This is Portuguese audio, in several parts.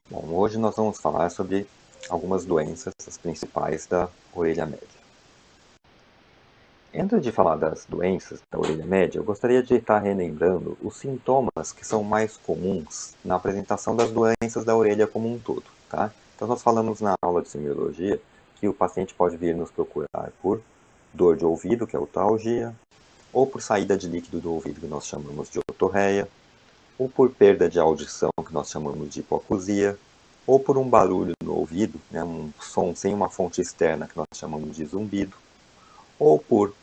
Bom, hoje nós vamos falar sobre algumas doenças, as principais da orelha média. Antes de falar das doenças da orelha média, eu gostaria de estar relembrando os sintomas que são mais comuns na apresentação das doenças da orelha como um todo, tá? Então nós falamos na aula de semiologia que o paciente pode vir nos procurar por dor de ouvido, que é otalgia, ou por saída de líquido do ouvido, que nós chamamos de otorreia, ou por perda de audição, que nós chamamos de hipoacusia, ou por um barulho no ouvido, né, um som sem uma fonte externa, que nós chamamos de zumbido, ou por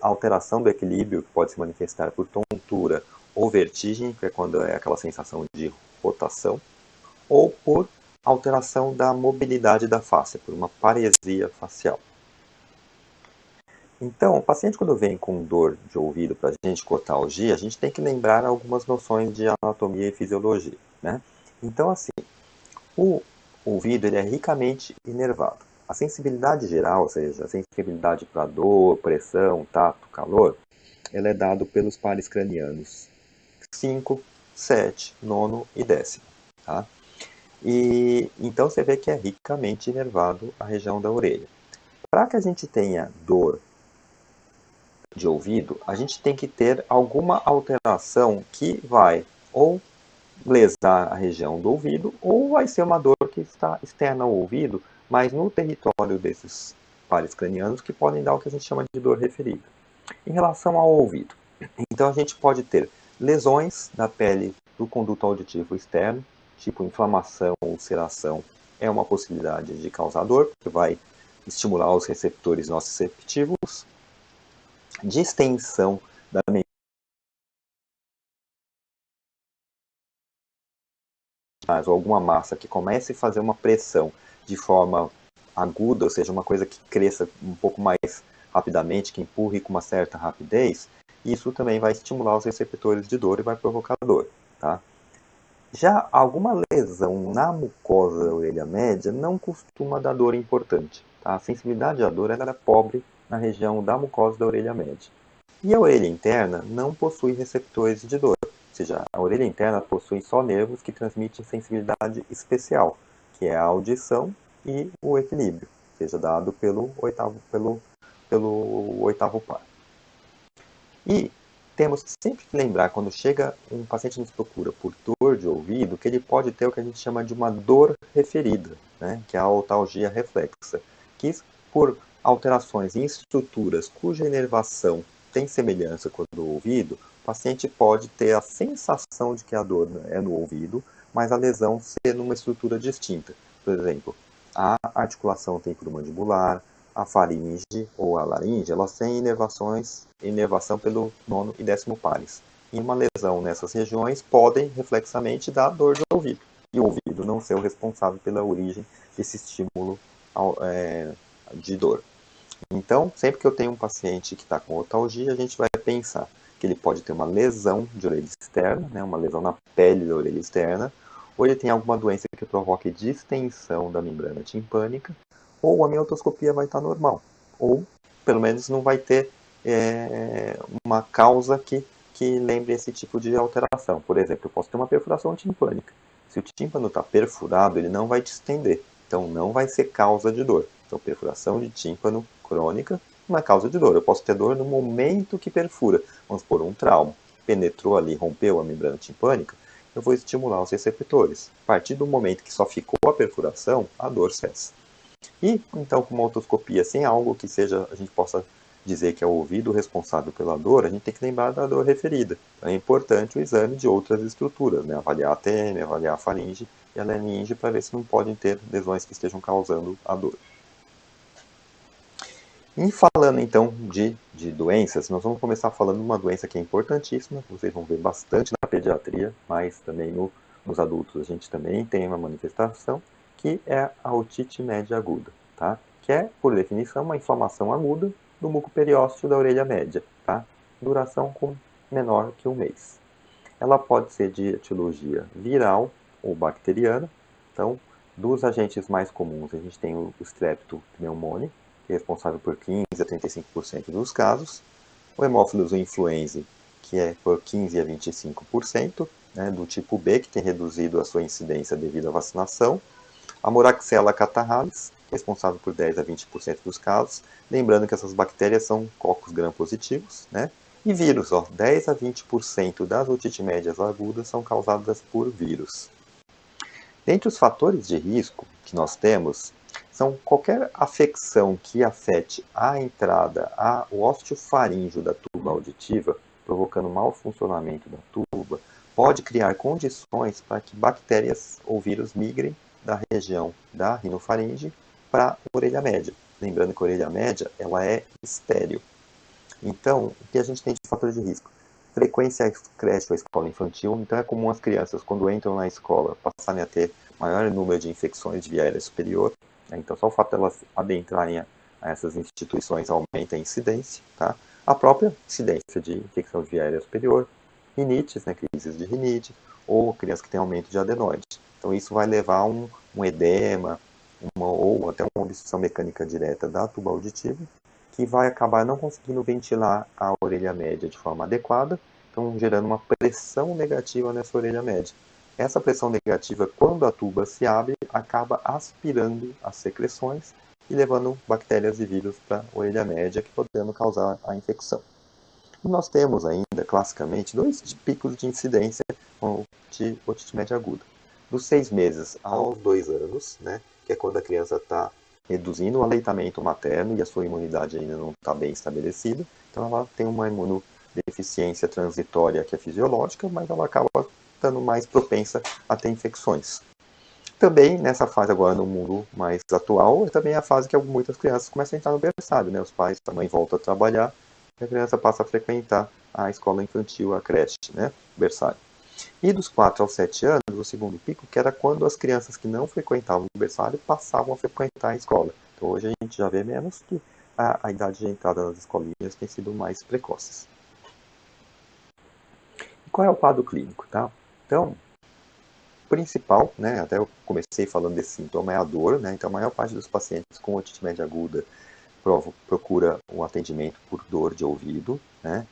alteração do equilíbrio, que pode se manifestar por tontura ou vertigem, que é quando é aquela sensação de rotação, ou por alteração da mobilidade da face, por uma paresia facial. Então, o paciente quando vem com dor de ouvido para a gente com otalgia, a gente tem que lembrar algumas noções de anatomia e fisiologia, né? Então, assim, o ouvido ele é ricamente inervado. A sensibilidade geral, ou seja, a sensibilidade para dor, pressão, tato, calor, ela é dado pelos pares cranianos 5, 7, nono e décimo, tá? E então você vê que é ricamente inervado a região da orelha. Para que a gente tenha dor de ouvido, a gente tem que ter alguma alteração que vai ou lesar a região do ouvido, ou vai ser uma dor que está externa ao ouvido, mas no território desses pares cranianos, que podem dar o que a gente chama de dor referida. Em relação ao ouvido, então a gente pode ter lesões da pele do conduto auditivo externo, tipo inflamação, ulceração, é uma possibilidade de causar dor, porque vai estimular os receptores nociceptivos, distensão da ou alguma massa que comece a fazer uma pressão de forma aguda, ou seja, uma coisa que cresça um pouco mais rapidamente, que empurre com uma certa rapidez, isso também vai estimular os receptores de dor e vai provocar dor, tá? Já alguma lesão na mucosa da orelha média não costuma dar dor importante, tá? A sensibilidade à dor ela é pobre na região da mucosa da orelha média. E a orelha interna não possui receptores de dor, ou seja, a orelha interna possui só nervos que transmitem sensibilidade especial, que é a audição e o equilíbrio, seja dado pelo oitavo par. E temos sempre que lembrar, quando chega um paciente nos procura por dor de ouvido, que ele pode ter o que a gente chama de uma dor referida, né, que é a otalgia reflexa, que por alterações em estruturas cuja inervação tem semelhança com a do ouvido, o paciente pode ter a sensação de que a dor é no ouvido, mas a lesão ser numa estrutura distinta. Por exemplo, a articulação temporomandibular, a faringe ou a laringe, elas têm inervação pelo nono e décimo pares. E uma lesão nessas regiões podem, reflexamente, dar dor de ouvido. E o ouvido não ser o responsável pela origem desse estímulo de dor. Então, sempre que eu tenho um paciente que está com otalgia, a gente vai pensar que ele pode ter uma lesão de orelha externa, né, uma lesão na pele da orelha externa, ou ele tem alguma doença que provoque distensão da membrana timpânica, ou a minha otoscopia vai estar normal, ou pelo menos não vai ter uma causa que lembre esse tipo de alteração. Por exemplo, eu posso ter uma perfuração timpânica. Se o tímpano está perfurado, ele não vai distender, então não vai ser causa de dor. Então, perfuração de tímpano crônica não é causa de dor. Eu posso ter dor no momento que perfura. Vamos supor, um trauma. Penetrou ali, rompeu a membrana timpânica, eu vou estimular os receptores. A partir do momento que só ficou a perfuração, a dor cessa. E, então, com uma otoscopia sem algo que seja, a gente possa dizer que é o ouvido responsável pela dor, a gente tem que lembrar da dor referida. Então, é importante o exame de outras estruturas, né? Avaliar a TM, avaliar a faringe e a laringe para ver se não podem ter lesões que estejam causando a dor. E falando então de doenças, nós vamos começar falando de uma doença que é importantíssima, que vocês vão ver bastante na pediatria, mas também nos adultos a gente também tem uma manifestação, que é a otite média aguda, tá? Que é, por definição, uma inflamação aguda do muco periósteo da orelha média, tá? Duração menor que um mês. Ela pode ser de etiologia viral ou bacteriana. Então, dos agentes mais comuns, a gente tem o Streptopneumoniae, que é responsável por 15 a 35% dos casos, o Haemophilus influenzae, que é por 15 a 25%, né, do tipo B, que tem reduzido a sua incidência devido à vacinação, a Moraxella catarrhalis, responsável por 10 a 20% dos casos, lembrando que essas bactérias são cocos gram-positivos, né? E vírus, 10 a 20% das otites médias agudas são causadas por vírus. Dentre os fatores de risco que nós temos, são qualquer afecção que afete a entrada, o osteofaríngeo da tuba auditiva, provocando mau funcionamento da tuba, pode criar condições para que bactérias ou vírus migrem da região da rinofaringe para a orelha média. Lembrando que a orelha média ela é estéril. Então, o que a gente tem de fator de risco? Frequência à creche ou escola infantil. Então, é comum as crianças, quando entram na escola, passarem a ter maior número de infecções de via aérea superior. Então, só o fato de elas adentrarem a essas instituições aumenta a incidência. Tá? A própria incidência de infecção de via aérea superior, rinites, né, crises de rinite, ou crianças que têm aumento de adenoide. Então, isso vai levar a um edema, ou até uma obstrução mecânica direta da tuba auditiva, que vai acabar não conseguindo ventilar a orelha média de forma adequada, então gerando uma pressão negativa nessa orelha média. Essa pressão negativa, quando a tuba se abre, acaba aspirando as secreções e levando bactérias e vírus para a orelha média, que podendo causar a infecção. E nós temos ainda, classicamente, dois picos de incidência de otite média aguda. Dos 6 meses aos 2 anos, né, que é quando a criança está reduzindo o aleitamento materno e a sua imunidade ainda não está bem estabelecida. Então ela tem uma imunodeficiência transitória que é fisiológica, mas ela acaba estando mais propensa a ter infecções. Também nessa fase agora no mundo mais atual, é também a fase que muitas crianças começam a entrar no berçário, né? Os pais, a mãe volta a trabalhar, e a criança passa a frequentar a escola infantil, a creche, né? Berçário. E dos 4 aos 7 anos, o segundo pico, que era quando as crianças que não frequentavam o berçário passavam a frequentar a escola. Então hoje a gente já vê menos que a idade de entrada nas escolinhas tem sido mais precoces. E qual é o quadro clínico, tá? Então, o principal, né, até eu comecei falando desse sintoma, é a dor, né? Então a maior parte dos pacientes com otite média aguda procura um atendimento por dor de ouvido, né?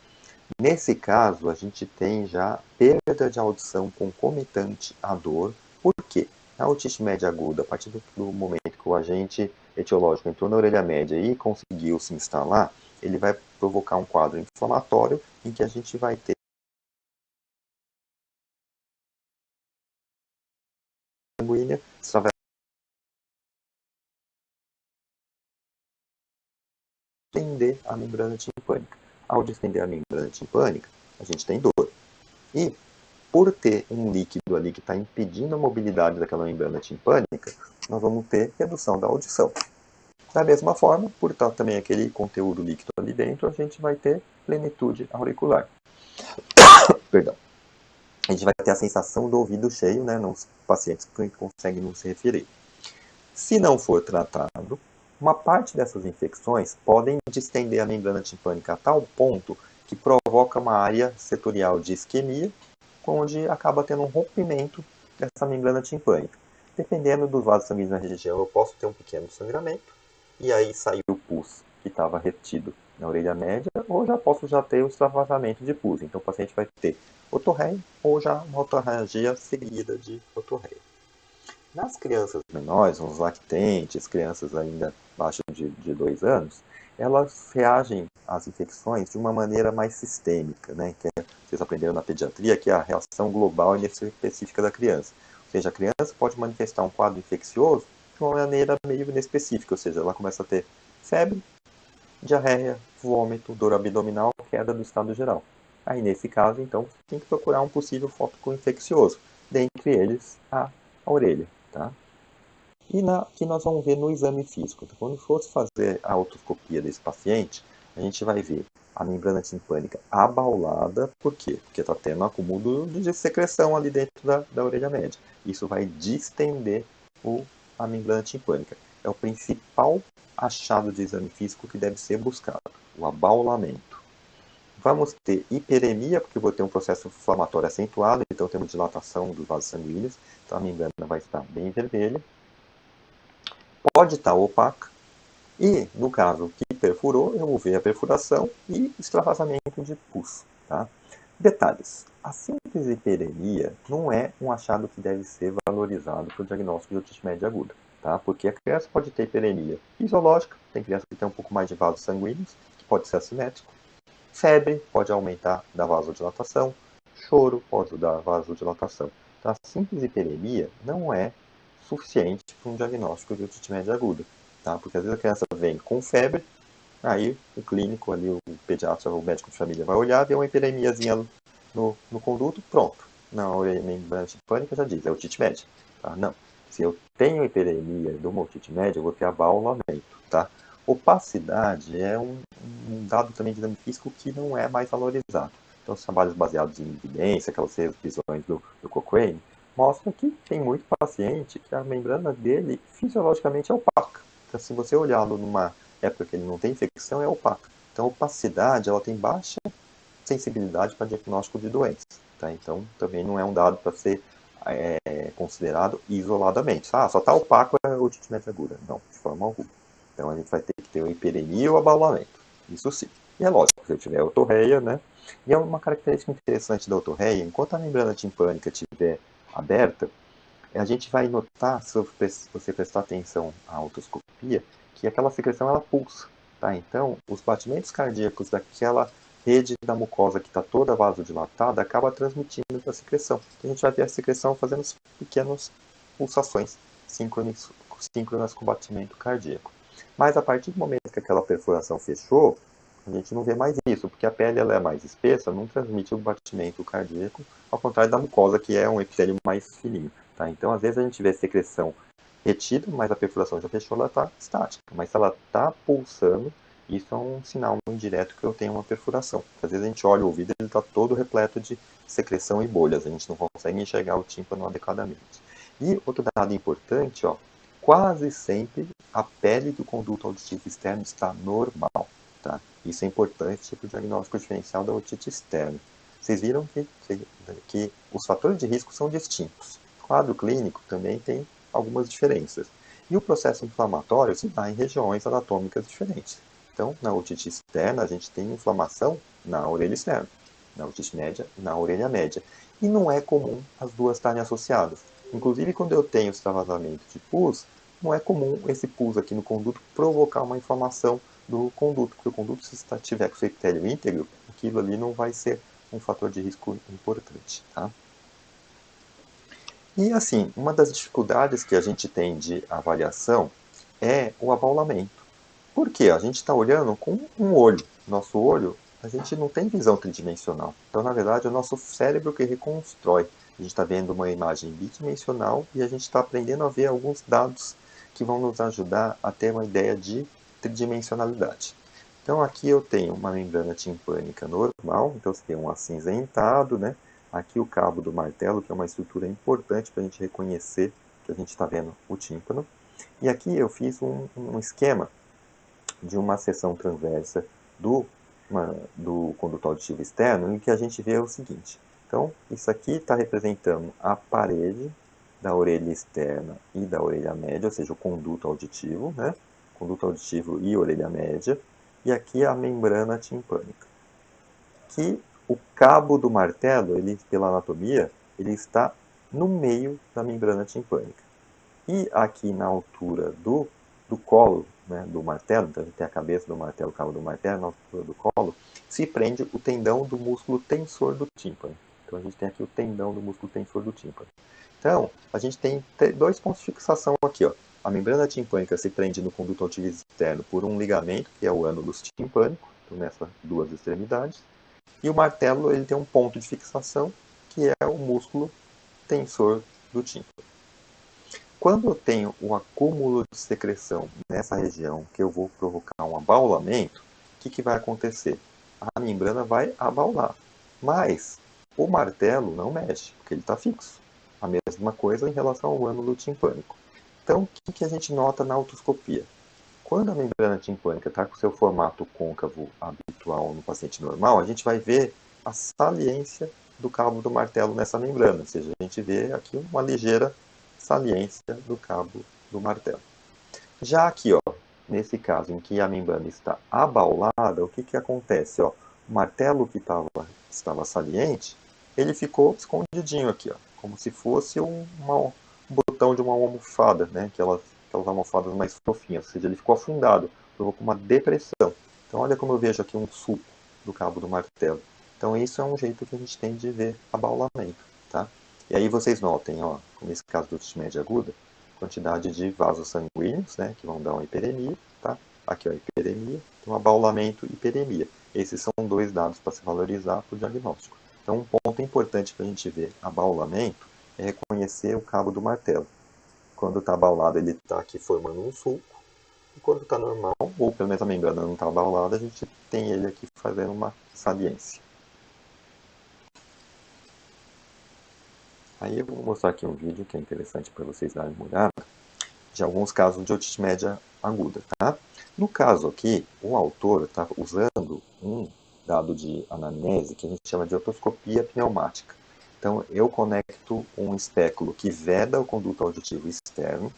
Nesse caso, a gente tem já perda de audição concomitante à dor. Por quê? A otite média aguda, a partir do momento que o agente etiológico entrou na orelha média e conseguiu se instalar, ele vai provocar um quadro inflamatório em que a gente vai ter sanguínea distender a membrana timpânica. Ao distender a membrana timpânica, a gente tem dor. E por ter um líquido ali que está impedindo a mobilidade daquela membrana timpânica, nós vamos ter redução da audição. Da mesma forma, por estar também aquele conteúdo líquido ali dentro, a gente vai ter plenitude auricular. Perdão. A gente vai ter a sensação do ouvido cheio, né, nos pacientes que conseguem não se referir. Se não for tratado, uma parte dessas infecções podem distender a membrana timpânica a tal ponto que provoca uma área setorial de isquemia, onde acaba tendo um rompimento dessa membrana timpânica. Dependendo dos vasos sanguíneos na região, eu posso ter um pequeno sangramento, e aí sair o pus que estava retido na orelha média, ou já posso ter o extravasamento de pus. Então o paciente vai ter otorreia ou já uma otorragia seguida de otorreia. Nas crianças menores, os lactentes, crianças ainda abaixo de 2 anos, elas reagem às infecções de uma maneira mais sistêmica, né? Que vocês aprenderam na pediatria, que é a reação global e específica da criança. Ou seja, a criança pode manifestar um quadro infeccioso de uma maneira meio inespecífica, ou seja, ela começa a ter febre, diarreia, vômito, dor abdominal, queda do estado geral. Aí, nesse caso, então, você tem que procurar um possível foco infeccioso, dentre eles a orelha, tá? E que nós vamos ver no exame físico. Então, quando fosse fazer a otoscopia desse paciente, a gente vai ver a membrana timpânica abaulada. Por quê? Porque está tendo um acúmulo de secreção ali dentro da orelha média. Isso vai distender a membrana timpânica. É o principal achado de exame físico que deve ser buscado, o abaulamento. Vamos ter hiperemia, porque eu vou ter um processo inflamatório acentuado, então temos dilatação dos vasos sanguíneos, então a membrana vai estar bem vermelha. Pode estar opaca, e no caso que perfurou, eu vou ver a perfuração e extravasamento de pus. Tá? Detalhes. A síntese hiperemia não é um achado que deve ser valorizado para o diagnóstico de otite média aguda, tá? Porque a criança pode ter hiperemia fisiológica, tem criança que tem um pouco mais de vasos sanguíneos, que pode ser assimétrico. Febre pode aumentar da vasodilatação, choro pode dar vasodilatação. Então, a síntese hiperemia não é suficiente para um diagnóstico de otite média aguda, tá? Porque às vezes a criança vem com febre, aí o clínico ali, o pediatra, o médico de família vai olhar, vê uma hiperemiazinha no conduto, pronto. Na membrana timpânica já diz, é otite média. Tá? Não. Se eu tenho hiperemia de uma otite média, eu vou ter abaulamento, tá? Opacidade é um dado também dinâmico físico que não é mais valorizado. Então, os trabalhos baseados em evidência, aquelas revisões do Cochrane, mostram que tem muito paciente que a membrana dele fisiologicamente é opaca. Então, se você olhá-lo numa época que ele não tem infecção, é opaca. Então, a opacidade ela tem baixa sensibilidade para diagnóstico de doenças. Tá? Então, também não é um dado para ser considerado isoladamente. Ah, só está opaco é otite média aguda. Não, de forma alguma. Então, a gente vai ter que ter o hiperemia e o abaulamento. Isso sim. E é lógico, se eu tiver otorreia, né? E é uma característica interessante da otorreia, enquanto a membrana timpânica estiver aberta, a gente vai notar, se você prestar atenção à otoscopia, que aquela secreção ela pulsa. Tá? Então, os batimentos cardíacos daquela rede da mucosa que está toda vasodilatada acaba transmitindo para a secreção. A gente vai ver a secreção fazendo pequenas pulsações síncronas com o batimento cardíaco. Mas a partir do momento que aquela perfuração fechou, a gente não vê mais isso, porque a pele ela é mais espessa, não transmite o batimento cardíaco, ao contrário da mucosa, que é um epitélio mais fininho. Tá? Então, às vezes a gente vê secreção retida, mas a perfuração já fechou, ela está estática. Mas se ela está pulsando, isso é um sinal indireto que eu tenho uma perfuração. Às vezes a gente olha o ouvido e ele está todo repleto de secreção e bolhas, a gente não consegue enxergar o tímpano adequadamente. E outro dado importante, ó, quase sempre a pele do conduto auditivo externo está normal. Tá? Isso é importante para o diagnóstico diferencial da otite externa. Vocês viram que os fatores de risco são distintos. O quadro clínico também tem algumas diferenças. E o processo inflamatório se dá em regiões anatômicas diferentes. Então, na otite externa, a gente tem inflamação na orelha externa, na otite média, na orelha média. E não é comum as duas estarem associadas. Inclusive, quando eu tenho extravasamento de pus, não é comum esse pus aqui no conduto provocar uma inflamação do conduto, porque o conduto, se tiver com o seu epitélio íntegro, aquilo ali não vai ser um fator de risco importante. Tá? E assim, uma das dificuldades que a gente tem de avaliação é o abaulamento. Por quê? A gente está olhando com um olho. Nosso olho, a gente não tem visão tridimensional. Então, na verdade, é o nosso cérebro que reconstrói. A gente está vendo uma imagem bidimensional e a gente está aprendendo a ver alguns dados que vão nos ajudar a ter uma ideia de tridimensionalidade. Então, aqui eu tenho uma membrana timpânica normal, então você tem um acinzentado, né? Aqui o cabo do martelo, que é uma estrutura importante para a gente reconhecer que a gente está vendo o tímpano. E aqui eu fiz um esquema de uma seção transversa do conduto auditivo externo, em que a gente vê o seguinte. Então, isso aqui está representando a parede da orelha externa e da orelha média, ou seja, o conduto auditivo, né? Conduto auditivo e orelha média. E aqui a membrana timpânica. Que o cabo do martelo, ele, pela anatomia, ele está no meio da membrana timpânica. E aqui na altura do colo, né, do martelo, então a gente tem a cabeça do martelo, o cabo do martelo, na altura do colo, se prende o tendão do músculo tensor do tímpano. Então a gente tem aqui o tendão do músculo tensor do tímpano. Então, a gente tem dois pontos de fixação aqui, ó. A membrana timpânica se prende no conduto auditivo externo por um ligamento, que é o ânulus timpânico, então nessas duas extremidades. E o martelo ele tem um ponto de fixação, que é o músculo tensor do tímpano. Quando eu tenho um acúmulo de secreção nessa região, que eu vou provocar um abaulamento, o que vai acontecer? A membrana vai abaular, mas o martelo não mexe, porque ele está fixo. A mesma coisa em relação ao ânulo timpânico. Então, o que a gente nota na otoscopia? Quando a membrana timpânica está com o seu formato côncavo habitual no paciente normal, a gente vai ver a saliência do cabo do martelo nessa membrana, ou seja, a gente vê aqui uma ligeira saliência do cabo do martelo. Já aqui, ó, nesse caso em que a membrana está abaulada, o que acontece? Ó? O martelo que estava saliente, ele ficou escondidinho aqui, ó, como se fosse um botão de uma almofada, né? Aquelas almofadas mais fofinhas, ou seja, ele ficou afundado, provocou uma depressão. Então olha como eu vejo aqui um sulco do cabo do martelo. Então isso é um jeito que a gente tem de ver abaulamento, tá? E aí vocês notem, ó, como nesse caso do otite média aguda, quantidade de vasos sanguíneos, né, que vão dar uma hiperemia, tá? Aqui, ó, hiperemia, então abaulamento e hiperemia. Esses são dois dados para se valorizar para o diagnóstico. Então, um ponto importante para a gente ver abaulamento é reconhecer o cabo do martelo. Quando está abaulado, ele está aqui formando um sulco, e quando está normal, ou pelo menos a membrana não está abaulada, a gente tem ele aqui fazendo uma saliência. Aí eu vou mostrar aqui um vídeo que é interessante para vocês darem uma olhada, de alguns casos de otite média aguda, tá? No caso aqui, o autor está usando um dado de anamnese que a gente chama de otoscopia pneumática. Então, eu conecto um espéculo que veda o conduto auditivo externo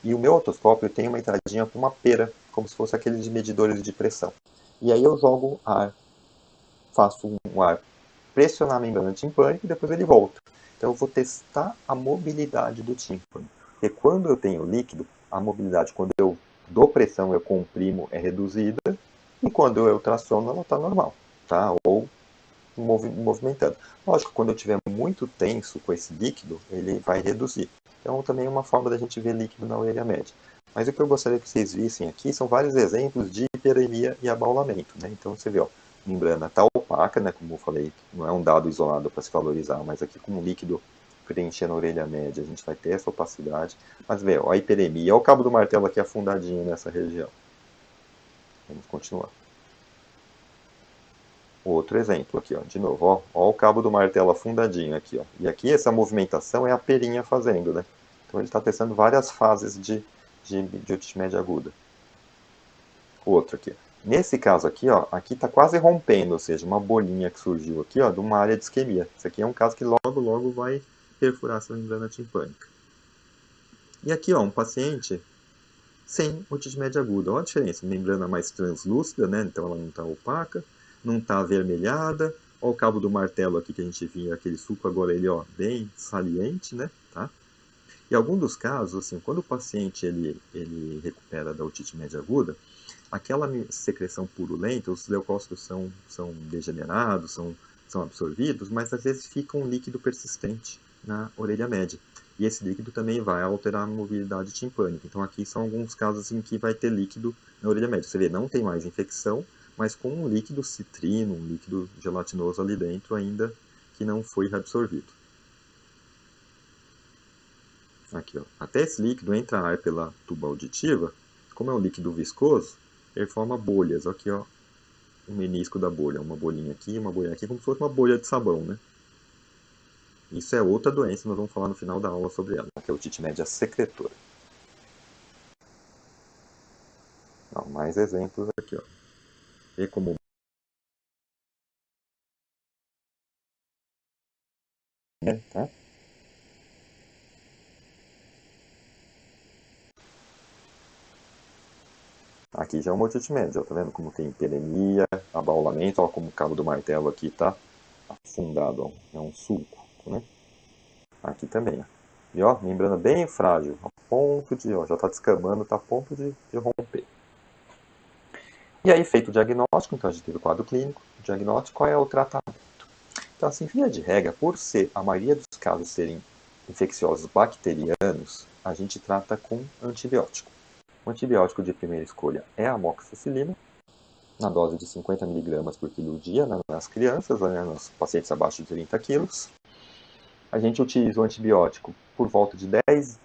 e o meu otoscópio tem uma entradinha com uma pera, como se fosse aqueles de medidores de pressão. E aí eu jogo ar, faço um ar pressionar a membrana timpânica e depois ele volta. Então eu vou testar a mobilidade do tímpano. Porque quando eu tenho líquido, a mobilidade, quando eu dou pressão, eu comprimo, é reduzida, e quando eu traciono, ela está normal, tá? Ou movimentando. Lógico, quando eu estiver muito tenso com esse líquido, ele vai reduzir. Então também é uma forma da gente ver líquido na orelha média. Mas o que eu gostaria que vocês vissem aqui são vários exemplos de hiperemia e abaulamento, né? Então você vê, ó, a membrana está opaca, né? Como eu falei, não é um dado isolado para se valorizar, mas aqui com o líquido preenchendo a orelha média, a gente vai ter essa opacidade. Mas vê, ó, a hiperemia, ó, o cabo do martelo aqui afundadinho nessa região. Vamos continuar. Outro exemplo aqui, ó, de novo, ó, ó o cabo do martelo afundadinho aqui, ó. E aqui essa movimentação é a perinha fazendo, né? Então ele está testando várias fases de otite média aguda. Outro aqui. Nesse caso aqui, ó, aqui está quase rompendo, ou seja, uma bolinha que surgiu aqui, ó, de uma área de isquemia. Isso aqui é um caso que logo vai perfurar essa membrana timpânica. E aqui, ó, um paciente sem otite média aguda. Olha a diferença, membrana mais translúcida, né? Então ela não está opaca, não está avermelhada. Olha o cabo do martelo aqui que a gente via, aquele suco, agora ele, ó, bem saliente, né? Tá? Em algum dos casos, assim, quando o paciente ele recupera da otite média aguda, aquela secreção purulenta, os leucócitos são degenerados, são absorvidos, mas às vezes fica um líquido persistente na orelha média. E esse líquido também vai alterar a mobilidade timpânica. Então aqui são alguns casos em que vai ter líquido na orelha média. Você vê, não tem mais infecção, mas com um líquido citrino, um líquido gelatinoso ali dentro ainda que não foi reabsorvido. Aqui, ó. Até esse líquido entra ar pela tuba auditiva, como é um líquido viscoso, ele forma bolhas. Aqui, ó, o menisco da bolha, uma bolinha aqui, como se fosse uma bolha de sabão, né? Isso é outra doença, nós vamos falar no final da aula sobre ela, que é a otite média secretora. Não, mais exemplos aqui, ó. Vê como é, tá? Aqui já é uma otite média, ó, tá vendo como tem hiperemia, abaulamento, ó, como o cabo do martelo aqui tá afundado, ó, é um sulco, né? Aqui também, ó. E ó, membrana bem frágil, a ponto de, ó, já tá descamando, tá a ponto de romper. E aí, feito o diagnóstico, então a gente teve o quadro clínico, o diagnóstico, qual é o tratamento? Então, assim, via de regra, por ser a maioria dos casos serem infecciosos bacterianos, a gente trata com antibiótico. O antibiótico de primeira escolha é a amoxicilina, na dose de 50 mg por quilo dia nas crianças, né, nos pacientes abaixo de 30 quilos. A gente utiliza o antibiótico por volta de 10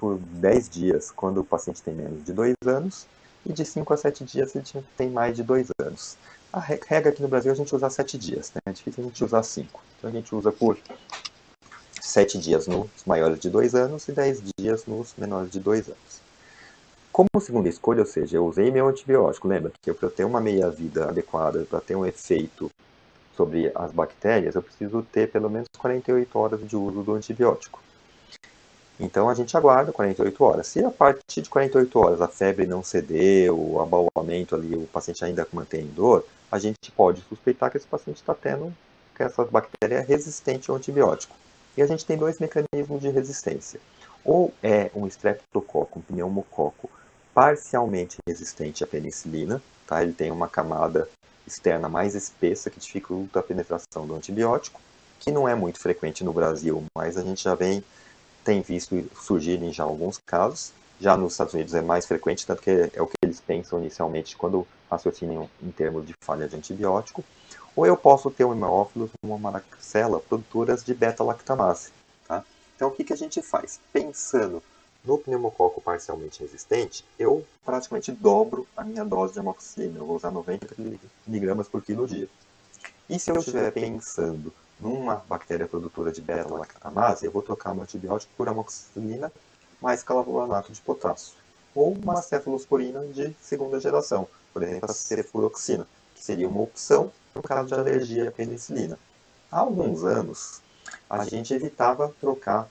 dias quando o paciente tem menos de 2 anos e de 5 a 7 dias se a gente tem mais de 2 anos. A regra aqui no Brasil é a gente usar 7 dias, né? É difícil a gente usar 5. Então a gente usa por 7 dias nos maiores de 2 anos e 10 dias nos menores de 2 anos. Como segunda escolha, ou seja, eu usei meu antibiótico, lembra que para eu ter uma meia-vida adequada, para ter um efeito sobre as bactérias, eu preciso ter pelo menos 48 horas de uso do antibiótico. Então a gente aguarda 48 horas. Se a partir de 48 horas a febre não ceder, o abaulamento ali, o paciente ainda mantém dor, a gente pode suspeitar que esse paciente está tendo, que essa bactéria é resistente ao antibiótico. E a gente tem dois mecanismos de resistência. Ou é um streptococo, um pneumococo, parcialmente resistente à penicilina, tá? Ele tem uma camada externa mais espessa que dificulta a penetração do antibiótico, que não é muito frequente no Brasil, mas a gente já tem visto surgirem já alguns casos. Já nos Estados Unidos é mais frequente, tanto que é o que eles pensam inicialmente quando raciocinam em termos de falha de antibiótico. Ou eu posso ter um hemófilos, uma maracela, produtoras de beta-lactamase. Tá? Então, o que a gente faz? Pensando no pneumococo parcialmente resistente, eu praticamente dobro a minha dose de amoxicilina. Eu vou usar 90 mg por quilo dia. E se eu estiver pensando numa bactéria produtora de beta-lactamase, eu vou trocar meu antibiótico por amoxicilina mais clavulanato de potássio. Ou uma cefalosporina de segunda geração, por exemplo, a cefuroxina, que seria uma opção no caso de alergia à penicilina. Há alguns anos, a gente evitava trocar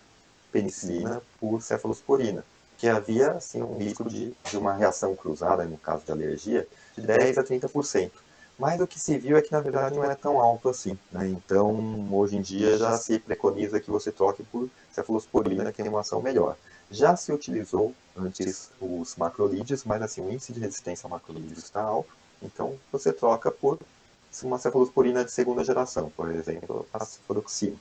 penicilina por cefalosporina, que havia assim, um risco de uma reação cruzada, no caso de alergia, de 10 a 30%. Mas o que se viu é que, na verdade, não é tão alto assim. Né? Então, hoje em dia, já se preconiza que você troque por cefalosporina, que tem uma ação melhor. Já se utilizou antes os macrolídeos, mas assim, o índice de resistência a macrolídeos está alto, então você troca por uma cefalosporina de segunda geração, por exemplo, a cefuroxima.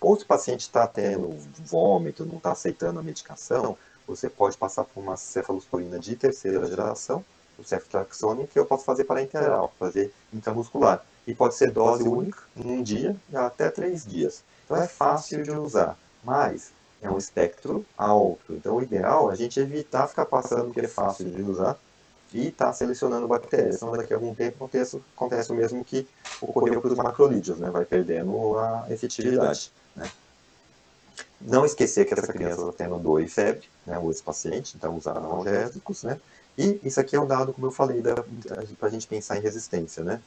Ou se o paciente está tendo vômito, não está aceitando a medicação, você pode passar por uma cefalosporina de terceira geração, o ceftriaxone, que eu posso fazer parenteral, fazer intramuscular. E pode ser dose única, em um dia, e até 3 dias. Então é fácil de usar, mas é um espectro alto. Então o ideal é a gente evitar ficar passando o que é fácil de usar e estar selecionando bactérias. Então daqui a algum tempo acontece o mesmo que ocorreu para os macrolídeos, né? Vai perdendo a efetividade. Né? Não esquecer que essa criança está tendo dor e febre, né, ou esse paciente, então usar analgésicos, né? E isso aqui é um dado, como eu falei, para a gente pensar em resistência, né?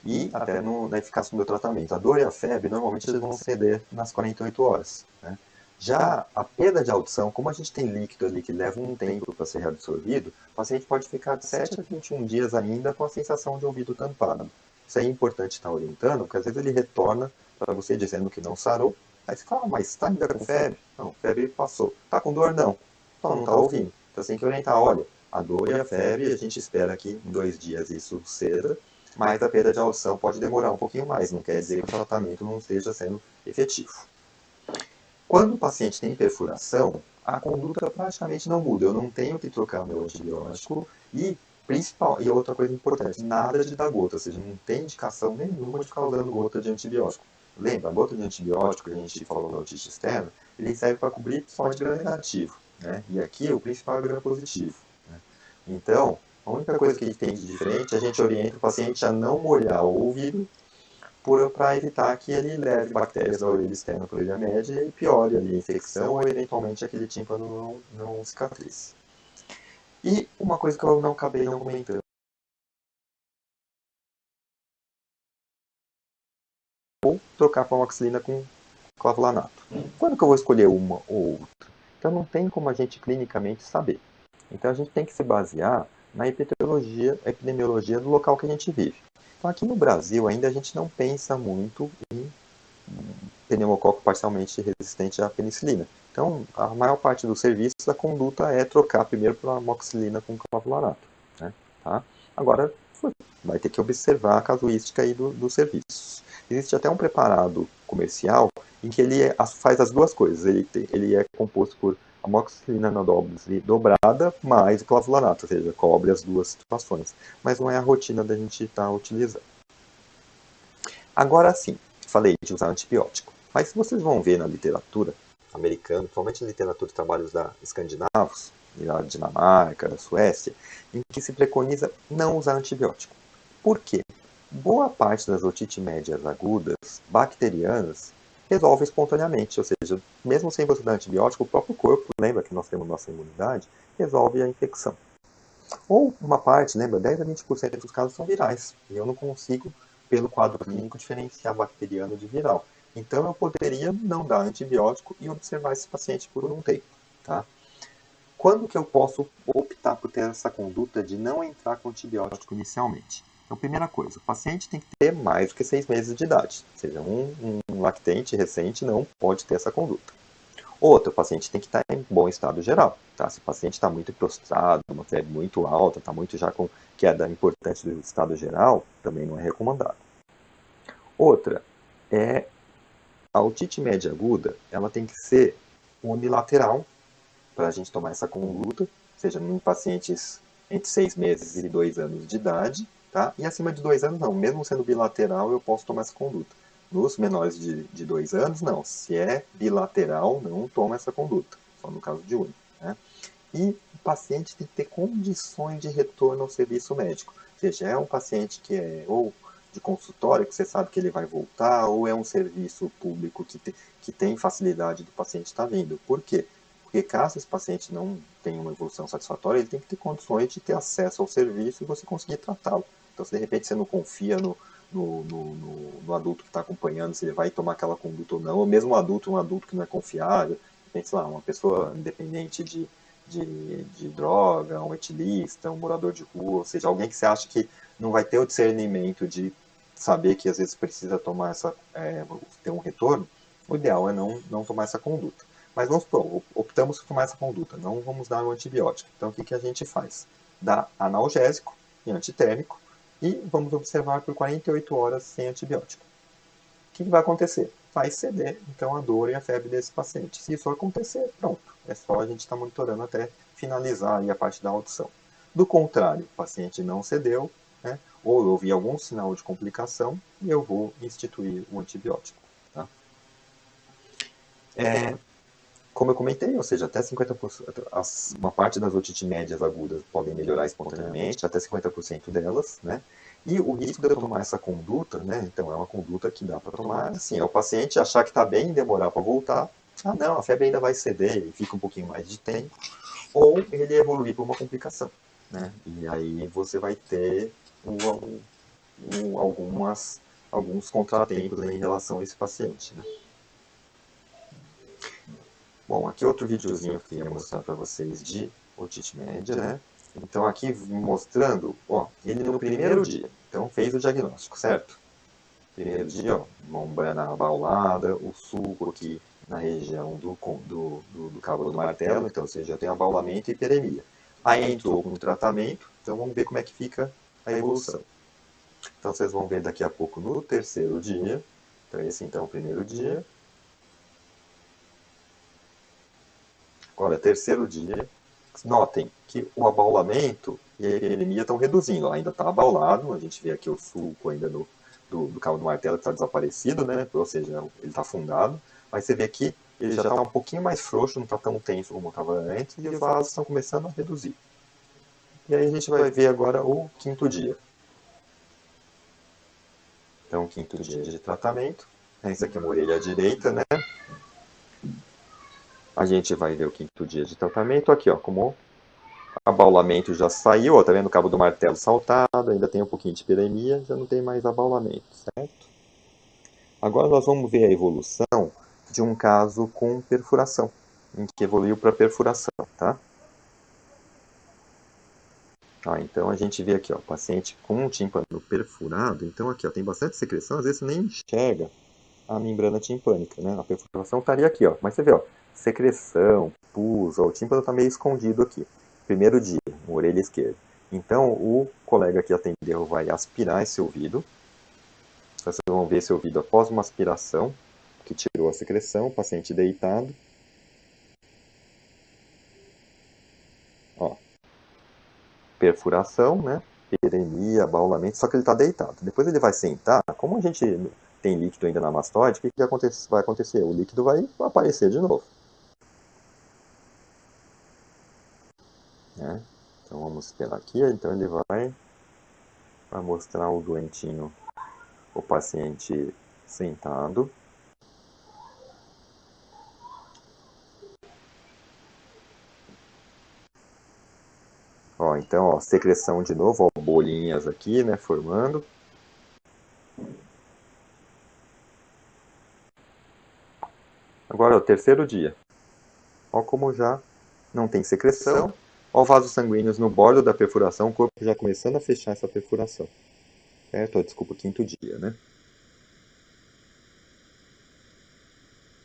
E até na eficácia do meu tratamento. A dor e a febre, normalmente, eles vão ceder nas 48 horas. Né? Já a perda de audição, como a gente tem líquido ali que leva um tempo para ser reabsorvido, o paciente pode ficar de 7 a 21 dias ainda com a sensação de ouvido tampado. Isso é importante estar orientando, porque às vezes ele retorna para você dizendo que não sarou. Aí você fala, mas está ainda com febre? Não, febre passou. Está com dor? Não. Então não está ouvindo. Então você tem que orientar, olha, a dor e a febre, a gente espera que em 2 dias isso ceda, mas a perda de audição pode demorar um pouquinho mais, não quer dizer que o tratamento não esteja sendo efetivo. Quando o paciente tem perfuração, a conduta praticamente não muda. Eu não tenho que trocar meu antibiótico e, e outra coisa importante, nada de dar gota, ou seja, não tem indicação nenhuma de ficar usando gota de antibiótico. Lembra, a gota de antibiótico que a gente falou na otite externa, ele serve para cobrir só de gram negativo. Né? E aqui o principal é gram positivo. Né? Então, a única coisa que tem de diferente, a gente orienta o paciente a não molhar o ouvido para evitar que ele leve bactérias da orelha externa para a orelha média e piore ali a infecção ou eventualmente aquele tímpano não cicatrize. E uma coisa que eu não acabei não comentando, ou trocar amoxicilina com clavulanato. Quando que eu vou escolher uma ou outra? Então não tem como a gente clinicamente saber. Então a gente tem que se basear na epidemiologia do local que a gente vive. Então aqui no Brasil ainda a gente não pensa muito em pneumococo parcialmente resistente à penicilina. Então, a maior parte dos serviços, a conduta é trocar primeiro para amoxicilina com clavulanato. Né? Tá? Agora, vai ter que observar a casuística aí dos serviços. Existe até um preparado comercial em que ele faz as duas coisas. Ele é composto por amoxicilina na dose dobrada mais o clavulanato, ou seja, cobre as duas situações. Mas não é a rotina da gente estar utilizando. Agora sim, falei de usar antibiótico. Mas vocês vão ver na literatura americana, principalmente na literatura de trabalhos escandinavos, da Dinamarca, da Suécia, em que se preconiza não usar antibiótico. Por quê? Boa parte das otites médias agudas bacterianas resolve espontaneamente, ou seja, mesmo sem você dar antibiótico, o próprio corpo, lembra que nós temos nossa imunidade, resolve a infecção. Ou uma parte, lembra, 10 a 20% dos casos são virais. E eu não consigo, pelo quadro clínico, diferenciar bacteriano de viral. Então eu poderia não dar antibiótico e observar esse paciente por um tempo. Tá? Quando que eu posso optar por ter essa conduta de não entrar com antibiótico inicialmente? Então, primeira coisa, o paciente tem que ter mais do que 6 meses de idade. Ou seja, um lactente recente não pode ter essa conduta. Outro, o paciente tem que estar em bom estado geral. Tá? Se o paciente está muito prostrado, uma febre muito alta, está muito já com queda importante do estado geral, também não é recomendado. Outra, é a otite média aguda, ela tem que ser unilateral para a gente tomar essa conduta, seja em pacientes entre 6 meses e 2 anos de idade, tá? E acima de 2 anos não, mesmo sendo bilateral eu posso tomar essa conduta. Nos menores de 2 anos, não. Se é bilateral, não toma essa conduta, só no caso de único, né? E o paciente tem que ter condições de retorno ao serviço médico. Ou seja, é um paciente que é ou de consultório, que você sabe que ele vai voltar, ou é um serviço público que tem facilidade do paciente estar vindo. Por quê? Porque caso esse paciente não tenha uma evolução satisfatória, ele tem que ter condições de ter acesso ao serviço e você conseguir tratá-lo. Então, se de repente você não confia no adulto que está acompanhando, se ele vai tomar aquela conduta ou não, ou mesmo um adulto que não é confiável, de repente, sei lá, uma pessoa independente de droga, um etilista, um morador de rua, ou seja, alguém que você acha que não vai ter o discernimento de saber que às vezes precisa tomar ter um retorno, o ideal é não tomar essa conduta. Mas vamos supor, optamos por tomar essa conduta, não vamos dar um antibiótico. Então o que a gente faz? Dá analgésico e antitérmico e vamos observar por 48 horas sem antibiótico. O que vai acontecer? Vai ceder, então, a dor e a febre desse paciente. Se isso acontecer, pronto. É só a gente estar monitorando até finalizar aí a parte da audição. Do contrário, o paciente não cedeu, né, ou eu vi algum sinal de complicação, e eu vou instituir o antibiótico. Tá? Como eu comentei, ou seja, até 50%, uma parte das otites médias agudas podem melhorar espontaneamente, até 50% delas, né? E o risco de eu tomar essa conduta, né? Então é uma conduta que dá para tomar, assim, é o paciente achar que está bem, demorar para voltar, ah não, a febre ainda vai ceder e fica um pouquinho mais de tempo, ou ele evoluir para uma complicação, né? E aí você vai ter alguns contratempos em relação a esse paciente, né? Bom, aqui outro videozinho que eu queria mostrar para vocês de otite média, né? Então aqui mostrando, ó, ele no primeiro dia, então fez o diagnóstico, certo? Primeiro dia, ó, membrana abaulada, o sulco aqui na região do cabo do martelo, então você já tem abaulamento e hiperemia. Aí entrou com o tratamento, então vamos ver como é que fica a evolução. Então vocês vão ver daqui a pouco no terceiro dia, então esse então é o primeiro dia. Agora, terceiro dia, notem que o abaulamento e a hiperemia estão reduzindo. Ainda está abaulado, a gente vê aqui o sulco ainda do cabo do martelo que está desaparecido, né? Ou seja, ele está afundado. Mas você vê que ele já está um pouquinho mais frouxo, não está tão tenso como estava antes, e os vasos estão começando a reduzir. E aí a gente vai ver agora o quinto dia. Então, quinto dia de tratamento. Essa aqui é uma orelha direita, né? A gente vai ver o quinto dia de tratamento aqui, ó, como abaulamento já saiu, ó, tá vendo o cabo do martelo saltado, ainda tem um pouquinho de hiperemia, já não tem mais abaulamento, certo? Agora nós vamos ver a evolução de um caso com perfuração, em que evoluiu para perfuração, tá? Então a gente vê aqui, ó, paciente com um tímpano perfurado, então aqui, ó, tem bastante secreção, às vezes você nem enxerga a membrana timpânica, né? A perfuração estaria aqui, ó, mas você vê, ó, secreção, pus, ó, o tímpano está meio escondido aqui. Primeiro dia, orelha esquerda. Então o colega que atendeu vai aspirar esse ouvido. Vocês vão ver esse ouvido após uma aspiração, que tirou a secreção, o paciente deitado. Ó, perfuração, né? Hiperemia, abaulamento, só que ele está deitado. Depois ele vai sentar, como a gente tem líquido ainda na mastoide, o que vai acontecer? O líquido vai aparecer de novo. Né? Então vamos esperar aqui, então ele vai mostrar o doentinho, o paciente sentado. Ó, então, ó, secreção de novo, ó, bolinhas aqui, né, formando. Agora, o terceiro dia. Ó como já não tem secreção. Ó, vasos sanguíneos no bordo da perfuração, o corpo já começando a fechar essa perfuração. Certo? Desculpa, quinto dia, né?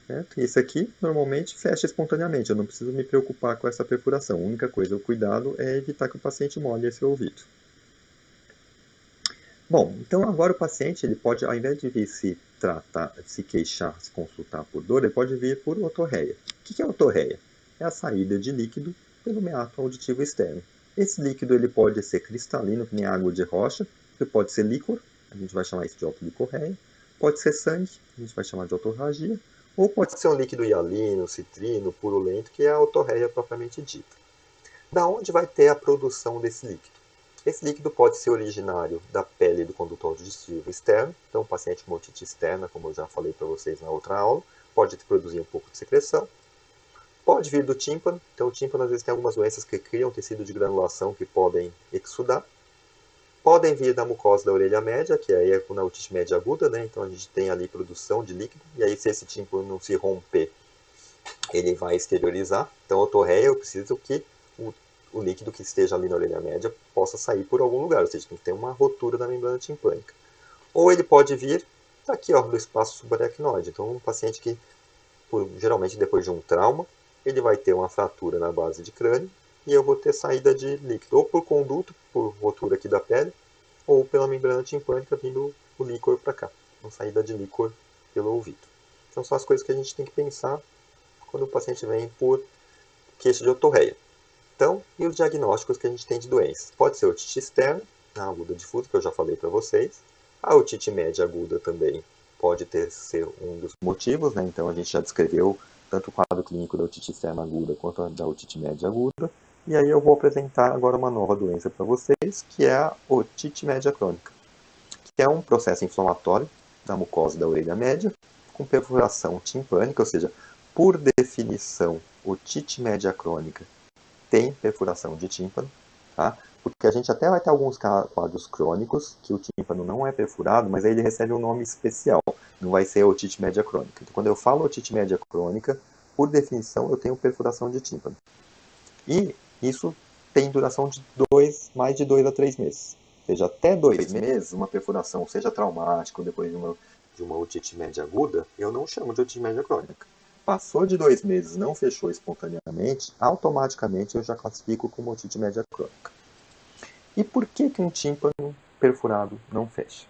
Certo? E esse aqui, normalmente, fecha espontaneamente. Eu não preciso me preocupar com essa perfuração. A única coisa, o cuidado é evitar que o paciente molhe esse ouvido. Bom, então agora o paciente, ele pode, ao invés de vir se tratar, se queixar, se consultar por dor, ele pode vir por otorreia. O que é otorreia? É a saída de líquido pelo meato auditivo externo. Esse líquido ele pode ser cristalino, que nem água de rocha, ele pode ser líquor, a gente vai chamar isso de otolicorreia, pode ser sangue, a gente vai chamar de otorragia, ou pode ser um líquido hialino, citrino, purulento, que é a otorreia propriamente dita. Da onde vai ter a produção desse líquido? Esse líquido pode ser originário da pele do condutor auditivo externo, então o paciente com otite externa, como eu já falei para vocês na outra aula, pode produzir um pouco de secreção. Pode vir do tímpano, então o tímpano às vezes tem algumas doenças que criam tecido de granulação que podem exudar. Podem vir da mucosa da orelha média, que aí é na otite média aguda, né? Então a gente tem ali produção de líquido, e aí se esse tímpano não se romper, ele vai exteriorizar. Então, a otorreia, eu preciso que o líquido que esteja ali na orelha média possa sair por algum lugar, ou seja, tem que ter uma rotura da membrana timpânica. Ou ele pode vir aqui, ó, do espaço subaracnoide. Então, um paciente que, geralmente depois de um trauma, ele vai ter uma fratura na base de crânio e eu vou ter saída de líquido, ou por conduto, por rotura aqui da pele, ou pela membrana timpânica vindo o líquor para cá, uma saída de líquor pelo ouvido. Então, são as coisas que a gente tem que pensar quando o paciente vem por queixa de otorreia. Então, e os diagnósticos que a gente tem de doenças? Pode ser otite externa, a aguda difusa, que eu já falei para vocês. A otite média aguda também pode ser um dos motivos, né? Então, a gente já descreveu tanto o quadro clínico da otite externa aguda quanto a da otite média aguda. E aí eu vou apresentar agora uma nova doença para vocês, que é a otite média crônica, que é um processo inflamatório da mucosa da orelha média, com perfuração timpânica, ou seja, por definição, otite média crônica tem perfuração de tímpano, tá? Porque a gente até vai ter alguns quadros crônicos que o tímpano não é perfurado, mas aí ele recebe um nome especial, não vai ser otite média crônica. Então, quando eu falo otite média crônica, por definição, eu tenho perfuração de tímpano. E isso tem duração de mais de 2 a 3 meses. Ou seja, até 2 meses, uma perfuração, seja traumática ou depois de uma otite média aguda, eu não chamo de otite média crônica. Passou de 2 meses, não fechou espontaneamente, automaticamente eu já classifico como otite média crônica. E por que um tímpano perfurado não fecha?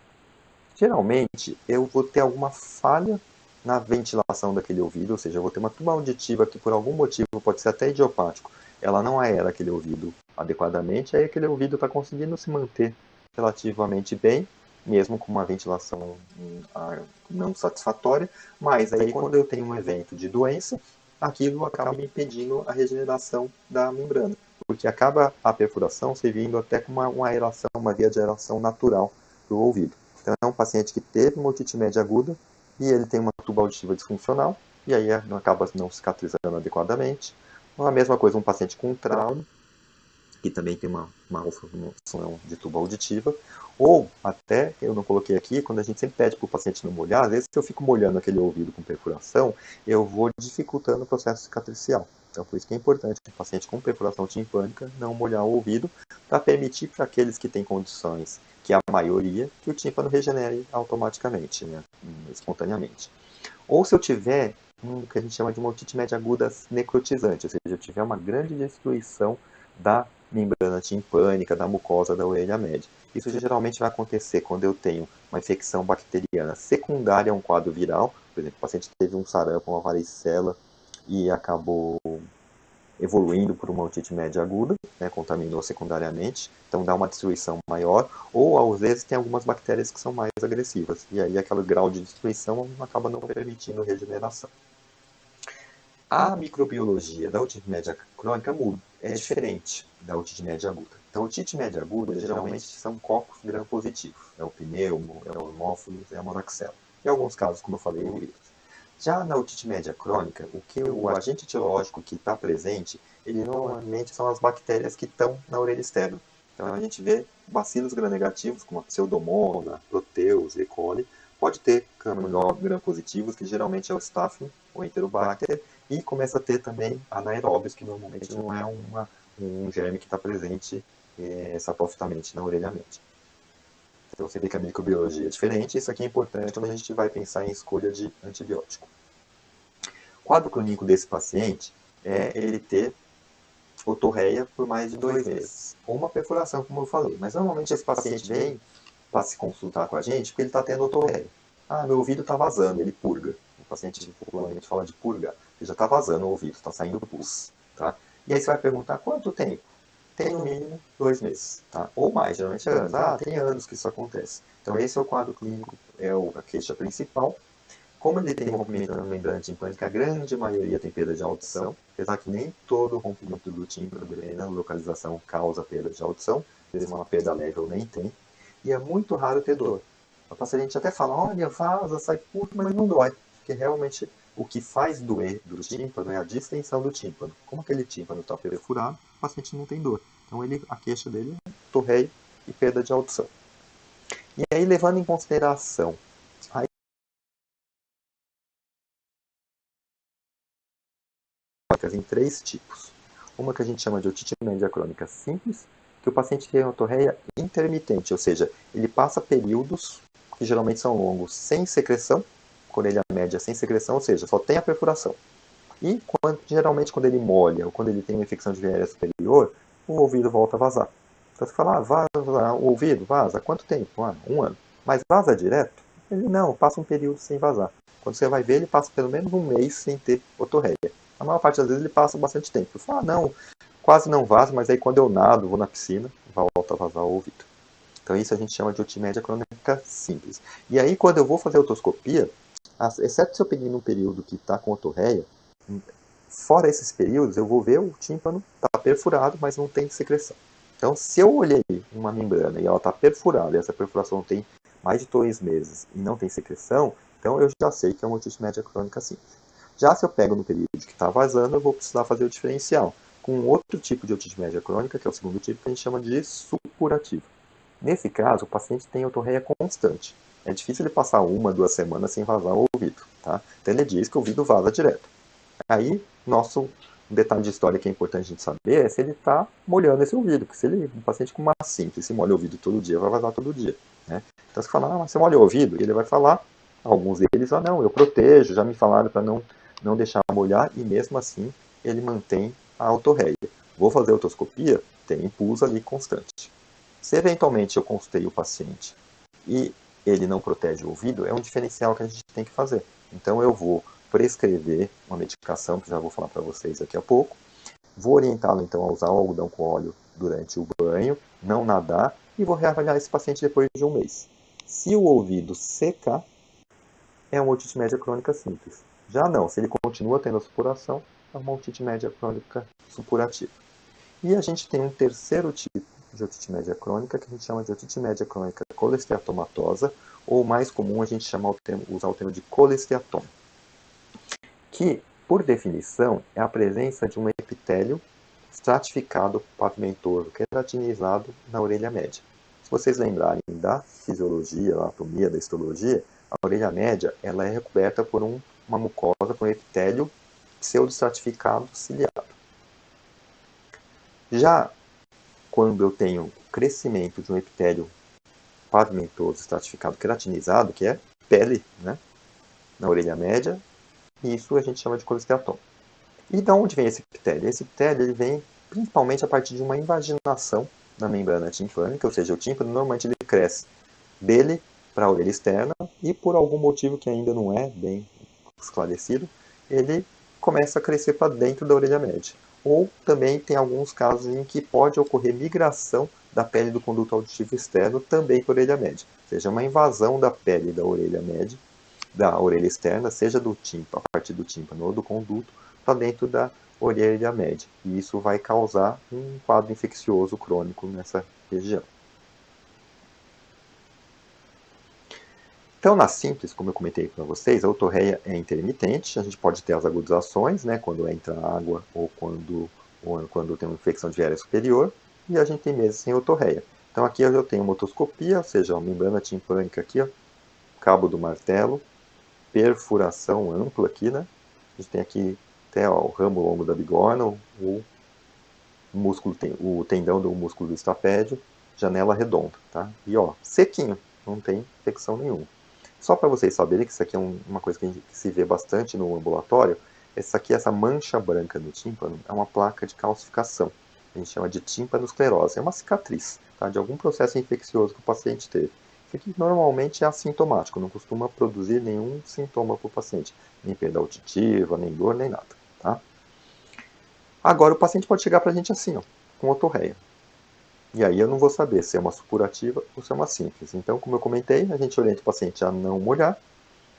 Geralmente, eu vou ter alguma falha na ventilação daquele ouvido, ou seja, eu vou ter uma tuba auditiva que por algum motivo pode ser até idiopático, ela não aera aquele ouvido adequadamente, aí aquele ouvido está conseguindo se manter relativamente bem, mesmo com uma ventilação não satisfatória, mas aí quando eu tenho um evento de doença, aquilo acaba me impedindo a regeneração da membrana, porque acaba a perfuração servindo até como uma aeração, uma via de aeração natural para o ouvido. Então, é um paciente que teve uma otite média aguda e ele tem uma tuba auditiva disfuncional e aí acaba não cicatrizando adequadamente. A mesma coisa um paciente com trauma, que também tem uma malformação de tuba auditiva. Ou até, eu não coloquei aqui, quando a gente sempre pede para o paciente não molhar, às vezes se eu fico molhando aquele ouvido com perfuração, eu vou dificultando o processo cicatricial. Então, por isso que é importante o paciente com perfuração timpânica não molhar o ouvido, para permitir para aqueles que têm condições, que é a maioria, que o tímpano regenere automaticamente, né, espontaneamente. Ou se eu tiver o que a gente chama de uma otite média aguda necrotizante, ou seja, eu tiver uma grande destruição da membrana timpânica, da mucosa da orelha média. Isso geralmente vai acontecer quando eu tenho uma infecção bacteriana secundária a um quadro viral. Por exemplo, o paciente teve um sarampo, uma varicela e acabou evoluindo por uma otite média aguda, né, contaminou secundariamente, então dá uma destruição maior, ou às vezes tem algumas bactérias que são mais agressivas, e aí aquele grau de destruição acaba não permitindo regeneração. A microbiologia da otite média crônica muda, é diferente da otite média aguda. Então, a otite média aguda geralmente são cocos gram-positivos, é o pneumo, é o hemófilos, é a moraxella. Em alguns casos, como eu falei, o vírus. Já na otite média crônica, o agente etiológico que está presente, ele normalmente são as bactérias que estão na orelha externa. Então a gente vê bacilos gram-negativos, como a pseudomonas, proteus, E. coli, pode ter gram-positivos, que geralmente é o staphylo ou enterobacter, e começa a ter também anaeróbios, que normalmente não é um germe que está presente sapofitamente na orelha média. Então você vê que a microbiologia é diferente, isso aqui é importante quando a gente vai pensar em escolha de antibiótico. O quadro clínico desse paciente é ele ter otorreia por mais de 2 meses, ou uma perfuração, como eu falei. Mas normalmente esse paciente vem para se consultar com a gente porque ele está tendo otorreia. Ah, meu ouvido está vazando, ele purga. O paciente popularmente fala de purga, ele já está vazando o ouvido, está saindo pus. Tá? E aí você vai perguntar quanto tempo? Tem no mínimo 2 meses, tá? Ou mais, geralmente é anos. Ah, tem anos que isso acontece. Então esse é o quadro clínico, é a queixa principal. Como ele tem rompimento na membrana timpânica, a grande maioria tem perda de audição, apesar que nem todo rompimento do tímpano, dependendo da localização, causa perda de audição, às vezes uma perda leve ou nem tem, e é muito raro ter dor. O paciente até fala, olha, vaza, sai curto, mas não dói, porque realmente o que faz doer do tímpano é a distensão do tímpano. Como aquele tímpano está perfurado, o paciente não tem dor. Então a queixa dele é torreia e perda de audição. E aí, levando em consideração em 3 tipos. Uma que a gente chama de otite média crônica simples, que o paciente tem otorreia intermitente, ou seja, ele passa períodos, que geralmente são longos, sem secreção, com orelha média sem secreção, ou seja, só tem a perfuração. E geralmente quando ele molha ou quando ele tem uma infecção de viária superior, o ouvido volta a vazar. Então você fala, vaza o ouvido, vaza, quanto tempo? 1 ano. Mas vaza direto? Ele não, passa um período sem vazar. Quando você vai ver, ele passa pelo menos 1 mês sem ter otorreia. A maior parte das vezes ele passa bastante tempo. Eu falo, não, quase não vaza, mas aí quando eu nado, vou na piscina, volta a vazar o ouvido. Então isso a gente chama de otite média crônica simples. E aí quando eu vou fazer a otoscopia, exceto se eu peguei num período que está com otorreia, fora esses períodos, eu vou ver o tímpano está perfurado, mas não tem secreção. Então, se eu olhei uma membrana e ela está perfurada, e essa perfuração tem mais de 2 meses e não tem secreção, então eu já sei que é uma otite média crônica simples. Já se eu pego no período que está vazando, eu vou precisar fazer o diferencial com outro tipo de otite média crônica, que é o segundo tipo, que a gente chama de supurativo. Nesse caso, o paciente tem otorreia constante. É difícil ele passar 1, 2 semanas sem vazar o ouvido. Tá? Então ele diz que o ouvido vaza direto. Aí, um detalhe de história que é importante a gente saber é se ele está molhando esse ouvido. Porque se um paciente com uma simples se molha o ouvido todo dia, vai vazar todo dia. Né? Então você fala, mas você molha o ouvido? E ele vai falar, alguns deles, não, eu protejo, já me falaram para não deixar molhar, e mesmo assim ele mantém a otorreia. Vou fazer a otoscopia, tem impulso ali constante. Se eventualmente eu consultei o paciente e ele não protege o ouvido, é um diferencial que a gente tem que fazer. Então eu vou prescrever uma medicação, que já vou falar para vocês daqui a pouco. Vou orientá-lo então a usar o algodão com óleo durante o banho, não nadar, e vou reavaliar esse paciente depois de 1 mês. Se o ouvido secar, é uma otite média crônica simples. Já não, se ele continua tendo a supuração, é uma otite média crônica supurativa. E a gente tem um terceiro tipo de otite média crônica, que a gente chama de otite média crônica colesteatomatosa, ou mais comum a gente usar o termo de colesteatoma, que, por definição, é a presença de um epitélio estratificado, pavimentoso, queratinizado na orelha média. Se vocês lembrarem da fisiologia, da anatomia, da histologia, a orelha média ela é recoberta por uma mucosa, por um epitélio pseudoestratificado ciliado. Já quando eu tenho o crescimento de um epitélio pavimentoso, estratificado, queratinizado, que é pele, né, na orelha média, isso a gente chama de colesteatoma. E de onde vem esse epitélio? Esse epitélio ele vem principalmente a partir de uma invaginação na membrana timpânica, ou seja, o tímpano normalmente ele cresce dele para a orelha externa e por algum motivo que ainda não é bem esclarecido, ele começa a crescer para dentro da orelha média. Ou também tem alguns casos em que pode ocorrer migração da pele do conduto auditivo externo também para a orelha média, ou seja, uma invasão da pele da orelha média, da orelha externa, seja do tímpano, a partir do tímpano ou do conduto, para dentro da orelha média. E isso vai causar um quadro infeccioso crônico nessa região. Então, na simples, como eu comentei para vocês, a otorreia é intermitente, a gente pode ter as agudizações, né, quando entra água ou quando tem uma infecção de viária superior, e a gente tem meses sem otorreia. Então aqui eu tenho uma otoscopia, ou seja, a membrana timpânica aqui, ó, cabo do martelo, perfuração ampla aqui, né? A gente tem aqui até ó, o ramo longo da bigorna, o músculo, o tendão do músculo do estapédio, janela redonda, tá? E ó, sequinho, não tem infecção nenhuma. Só para vocês saberem que isso aqui é uma coisa que se vê bastante no ambulatório, essa mancha branca no tímpano é uma placa de calcificação. A gente chama de tímpanosclerose. É uma cicatriz, tá? De algum processo infeccioso que o paciente teve. Isso aqui normalmente é assintomático, não costuma produzir nenhum sintoma para o paciente. Nem perda auditiva, nem dor, nem nada, tá? Agora o paciente pode chegar para a gente assim, ó, com otorreia. E aí eu não vou saber se é uma supurativa ou se é uma simples. Então, como eu comentei, a gente orienta o paciente a não molhar.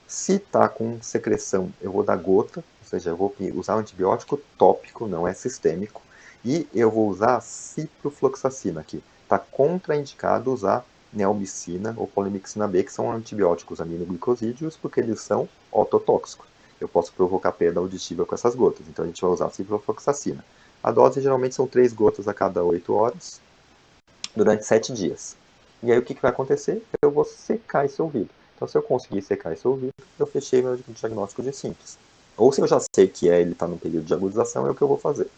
Se está com secreção, eu vou dar gota, ou seja, eu vou usar um antibiótico tópico, não é sistêmico. E eu vou usar ciprofloxacina aqui. Está contraindicado usar neomicina ou polimixina B, que são antibióticos aminoglicosídeos, porque eles são ototóxicos. Eu posso provocar perda auditiva com essas gotas, então a gente vai usar ciprofloxacina. A dose geralmente são 3 gotas a cada 8 horas, durante 7 dias. E aí o que vai acontecer? Eu vou secar esse ouvido. Então, se eu conseguir secar esse ouvido, eu fechei meu diagnóstico de simples. Ou se eu já sei que ele está no período de agudização, é o que eu vou fazer.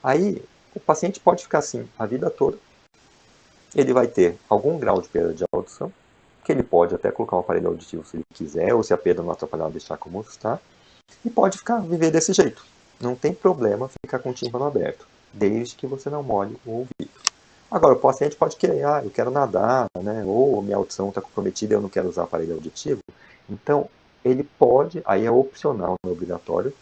Aí, o paciente pode ficar assim a vida toda. Ele vai ter algum grau de perda de audição, que ele pode até colocar um aparelho auditivo se ele quiser, ou se a perda não atrapalhar, deixar como está. E pode viver desse jeito. Não tem problema ficar com o tímpano aberto, desde que você não molhe o ouvido. Agora, o paciente pode querer, eu quero nadar, né? Ou minha audição está comprometida e eu não quero usar aparelho auditivo. Então, ele pode, aí é opcional, não é obrigatório,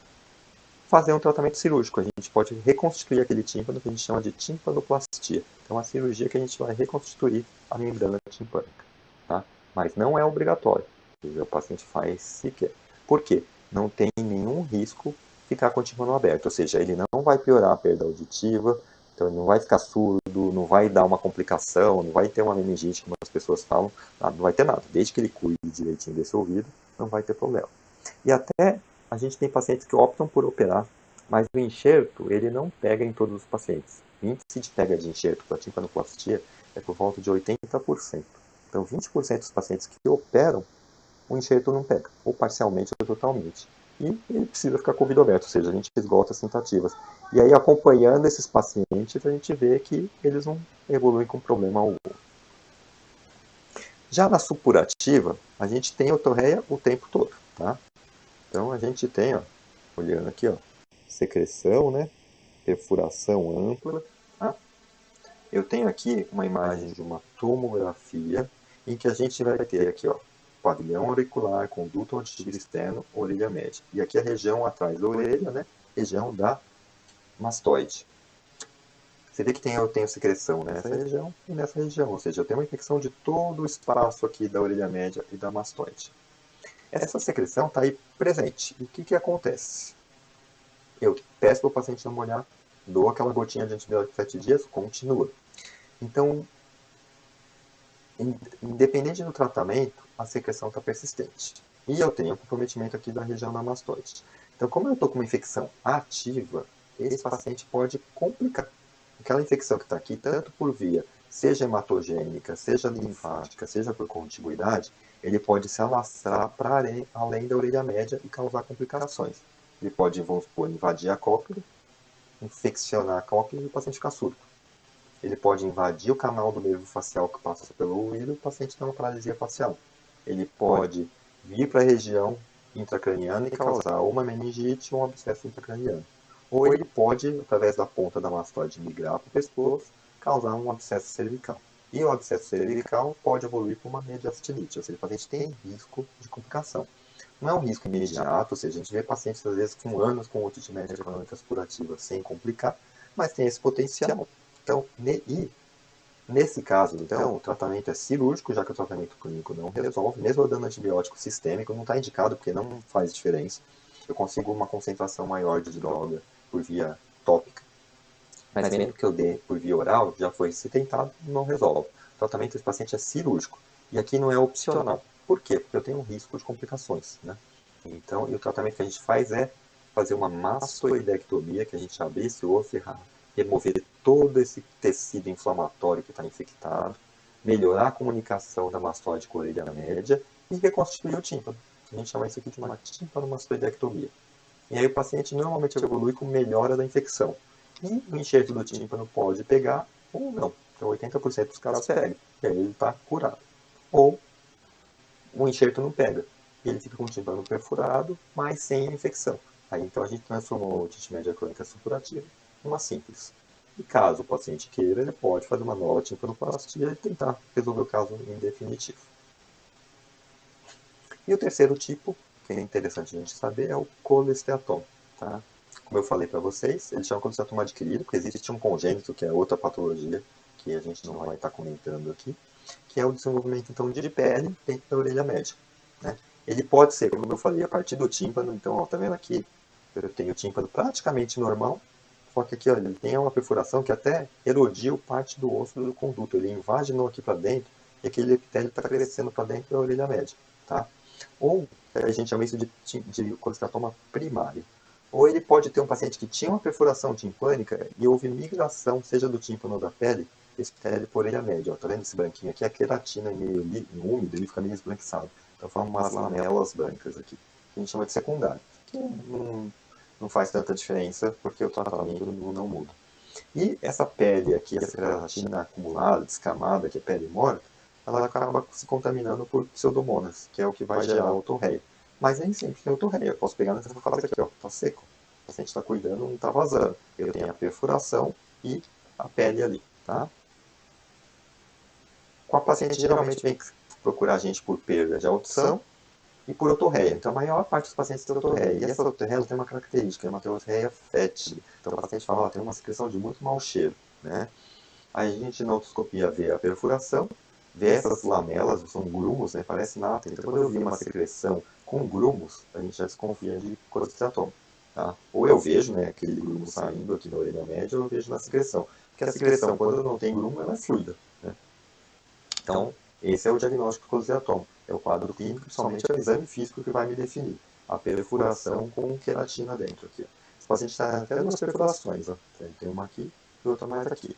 fazer um tratamento cirúrgico. A gente pode reconstituir aquele tímpano que a gente chama de timpanoplastia. Então, é uma cirurgia que a gente vai reconstituir a membrana timpânica, tá? Mas não é obrigatório. O paciente faz se quer. Por quê? Não tem nenhum risco ficar com o tímpano aberto, ou seja, ele não vai piorar a perda auditiva, então ele não vai ficar surdo, não vai dar uma complicação, não vai ter uma meningite, como as pessoas falam, não vai ter nada. Desde que ele cuide direitinho desse ouvido, não vai ter problema. E até a gente tem pacientes que optam por operar, mas o enxerto ele não pega em todos os pacientes. O índice de pega de enxerto para timpanoplastia é por volta de 80%. Então 20% dos pacientes que operam, o enxerto não pega, ou parcialmente ou totalmente. E ele precisa ficar com o ouvido aberto, ou seja, a gente esgota as tentativas. E aí, acompanhando esses pacientes, a gente vê que eles não evoluem com problema algum. Já na supurativa, a gente tem otorreia o tempo todo, tá? Então, a gente tem, ó, olhando aqui, ó, secreção, né? Perfuração ampla. Tá? Eu tenho aqui uma imagem de uma tomografia em que a gente vai ter aqui, ó, pavilhão auricular, conduto auditivo externo, orelha média. E aqui a região atrás da orelha, né? Região da mastoide. Você vê que eu tenho secreção nessa região e nessa região, ou seja, eu tenho uma infecção de todo o espaço aqui da orelha média e da mastoide. Essa secreção está aí presente. E o que acontece? Eu peço para o paciente não molhar, dou aquela gotinha de antibiótico 7 dias, continua. Então, independente do tratamento, a secreção está persistente. E eu tenho comprometimento aqui da região da mastoide. Então, como eu estou com uma infecção ativa, esse paciente pode complicar. Aquela infecção que está aqui, tanto por via, seja hematogênica, seja linfática, seja por contiguidade, ele pode se alastrar para além da orelha média e causar complicações. Ele pode, vamos supor, invadir a cóclea, infeccionar a cóclea e o paciente ficar surdo. Ele pode invadir o canal do nervo facial que passa pelo ouvido e o paciente tem uma paralisia facial. Ele pode vir para a região intracraniana e causar uma meningite ou um abscesso intracraniano. Ou ele pode, através da ponta da mastoide, migrar para o pescoço, causar um abscesso cervical. E o abscesso cervical pode evoluir para uma mediastinite, ou seja, o paciente tem risco de complicação. Não é um risco imediato, ou seja, a gente vê pacientes às vezes com anos com otite média crônica supurativa sem complicar, mas tem esse potencial. Então, nesse caso, então, o tratamento é cirúrgico, já que o tratamento clínico não resolve, mesmo eu dando antibiótico sistêmico, não está indicado porque não faz diferença. Eu consigo uma concentração maior de droga por via tópica, mas mesmo que eu dê por via oral, já foi se tentado, não resolve. O tratamento desse paciente é cirúrgico, e aqui não é opcional. Por quê? Porque eu tenho um risco de complicações, né? Então, e o tratamento que a gente faz é fazer uma mastoidectomia, que a gente abre esse osso e remover todo esse tecido inflamatório que está infectado, melhorar a comunicação da mastoide com a orelha média e reconstituir o tímpano. A gente chama isso aqui de uma tímpanomastoidectomia. E aí o paciente normalmente evolui com melhora da infecção. E o enxerto do tímpano pode pegar ou não. Então 80% dos casos pega. E aí ele está curado. Ou o enxerto não pega. E ele fica com o tímpano perfurado, mas sem a infecção. Aí então a gente transformou a otite média crônica supurativa em uma simples. E caso o paciente queira, ele pode fazer uma nova timpanoplastia e tentar resolver o caso em definitivo. E o terceiro tipo, que é interessante a gente saber, é o colesteatoma. Tá? Como eu falei para vocês, ele chama colesteatoma adquirido, porque existe um congênito, que é outra patologia, que a gente não vai estar comentando aqui, que é o desenvolvimento então, de pele dentro da orelha média. Né? Ele pode ser, como eu falei, a partir do tímpano. Então, ó, tá vendo aqui? Eu tenho o tímpano praticamente normal, só que aqui ó, ele tem uma perfuração que até erodiu parte do osso do conduto. Ele invaginou aqui para dentro e aquele epitélio está crescendo para dentro da orelha média. Tá? Ou a gente chama isso de colesteatoma primário. Ou ele pode ter um paciente que tinha uma perfuração timpânica e houve migração, seja do tímpano ou da pele, epitélio por orelha média. Ó, tá vendo esse branquinho aqui? A queratina meio úmido, ele fica meio esbranquiçado. Então forma umas lamelas brancas aqui. Que a gente chama de secundário. Que não faz tanta diferença porque o tratamento não muda. E essa pele aqui, essa queratina acumulada, descamada, que é pele morta, ela acaba se contaminando por pseudomonas, que é o que vai gerar otorreia. Mas nem sempre tem otorreia. Eu posso pegar nessa fase aqui, ó, tá seco. O paciente está cuidando, não está vazando. Eu tenho a perfuração e a pele ali, tá? Com a paciente geralmente vem procurar a gente por perda de audição e por otorreia. Então a maior parte dos pacientes tem otorreia. E essa otorreia tem uma característica, é uma otorreia fétida. Então o paciente fala, ó, tem uma secreção de muito mau cheiro, né? Aí a gente na otoscopia vê a perfuração, vê essas lamelas, são grumos, né? Parece nata. Então quando eu vi uma secreção com grumos, a gente já desconfia de colesteatoma. Tá? Ou eu vejo, né, aquele grumo saindo aqui na orelha média, ou eu vejo na secreção. Porque a secreção, quando não tem grumo, ela é fluida. Né? Então, esse é o diagnóstico de colesteatoma. É o quadro clínico, somente é o exame físico que vai me definir. A perfuração com queratina dentro aqui. Esse paciente está até duas perfurações. Ó. Tem uma aqui e outra mais aqui.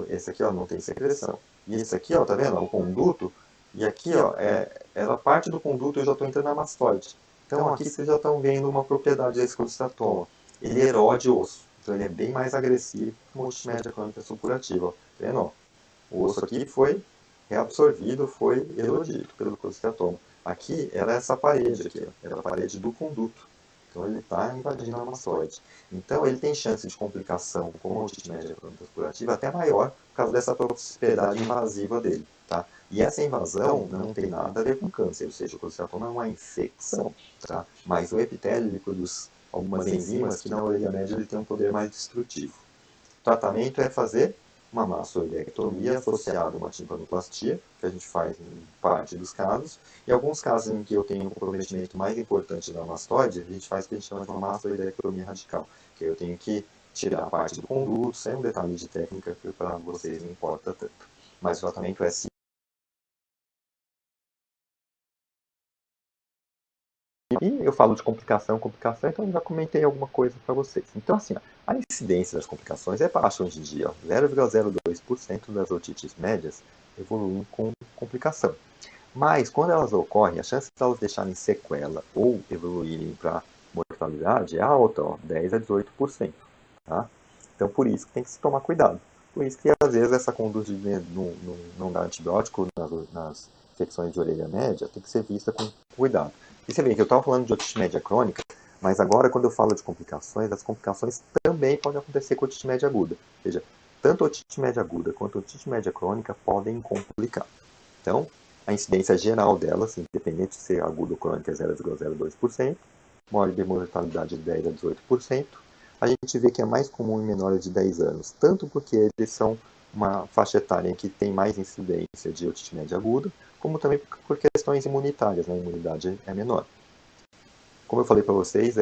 Esse aqui ó, não tem secreção. E esse aqui, ó, tá vendo? O conduto. E aqui, ó, ela parte do conduto e eu já estou entrando na mastoide. Então aqui vocês já estão vendo uma propriedade desse colesteatoma. Ele erode o osso. Então ele é bem mais agressivo que uma otite média crônica supurativa. Ó. Tá vendo? Ó? O osso aqui foi reabsorvido, foi erodido pelo colesteatoma. Aqui era essa parede aqui, ó, era a parede do conduto. Então ele está invadindo a mastoide. Então ele tem chance de complicação com a otite média crônica supurativa até maior por causa dessa propriedade invasiva dele. Tá? E essa invasão não tem nada a ver com câncer, ou seja, o colesteatoma é uma infecção. Tá? Mas o epitélio ele produz algumas enzimas que na orelha média ele tem um poder mais destrutivo. O tratamento é fazer uma mastoidectomia associada a uma timpanoplastia, que a gente faz em parte dos casos. Em alguns casos em que eu tenho um comprometimento mais importante da mastoide, a gente faz o que a gente chama de uma mastoidectomia radical, que eu tenho que tirar a parte do conduto, sem um detalhe de técnica que para vocês não importa tanto. Mas o tratamento é e eu falo de complicação, então eu já comentei alguma coisa para vocês. Então, assim, a incidência das complicações é baixa hoje em dia. 0,02% das otites médias evoluem com complicação. Mas, quando elas ocorrem, a chance de elas deixarem sequela ou evoluírem para mortalidade é alta, ó, 10 a 18%. Tá? Então, por isso que tem que se tomar cuidado. Por isso que, às vezes, essa conduta de não dar antibiótico nas infecções de orelha média tem que ser vista com cuidado. E você vê que eu estava falando de otite média crônica, mas agora, quando eu falo de complicações, as complicações também podem acontecer com otite média aguda. Ou seja, tanto otite média aguda quanto otite média crônica podem complicar. Então, a incidência geral delas, independente de ser aguda ou crônica, é 0,02%, mortalidade de 10 a 18%. A gente vê que é mais comum em menores de 10 anos, tanto porque eles são uma faixa etária que tem mais incidência de otite média aguda, como também por questões imunitárias, né? A imunidade é menor. Como eu falei para vocês,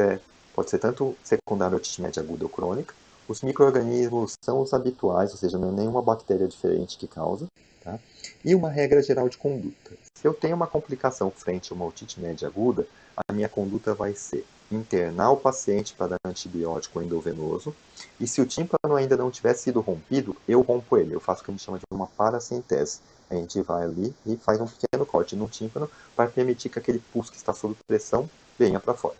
pode ser tanto secundária otite média aguda ou crônica. Os micro-organismos são os habituais, ou seja, não é nenhuma bactéria diferente que causa. Tá? E uma regra geral de conduta. Se eu tenho uma complicação frente a uma otite média aguda, a minha conduta vai ser internar o paciente para dar antibiótico endovenoso, e se o tímpano ainda não tiver sido rompido, eu rompo ele. Eu faço o que a gente chama de uma paracentese. A gente vai ali e faz um pequeno corte no tímpano para permitir que aquele pulso que está sob pressão venha para fora.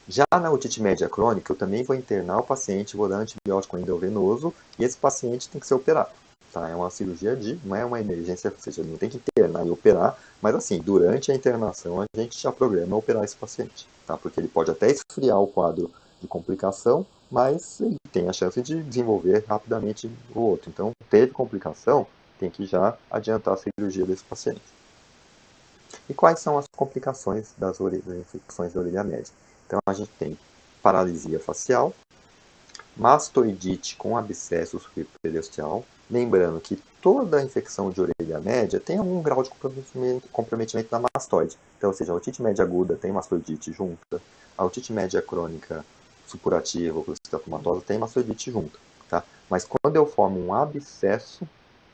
Já na otite média crônica, eu também vou internar o paciente, vou dar antibiótico endovenoso e esse paciente tem que ser operado. Tá? É uma cirurgia não é uma emergência, ou seja, não tem que internar e operar, mas assim, durante a internação a gente já programa operar esse paciente, tá? Porque ele pode até esfriar o quadro de complicação, mas ele tem a chance de desenvolver rapidamente o outro. Então, teve complicação, tem que já adiantar a cirurgia desse paciente. E quais são as complicações das infecções da orelha média? Então, a gente tem paralisia facial, mastoidite com abscesso subperiosteal. Lembrando que toda infecção de orelha média tem algum grau de comprometimento da mastoide. Então, ou seja, a otite média aguda tem mastoidite junta, a otite média crônica supurativa ou crustáceo tem mastoidite junta. Tá? Mas quando eu formo um abscesso,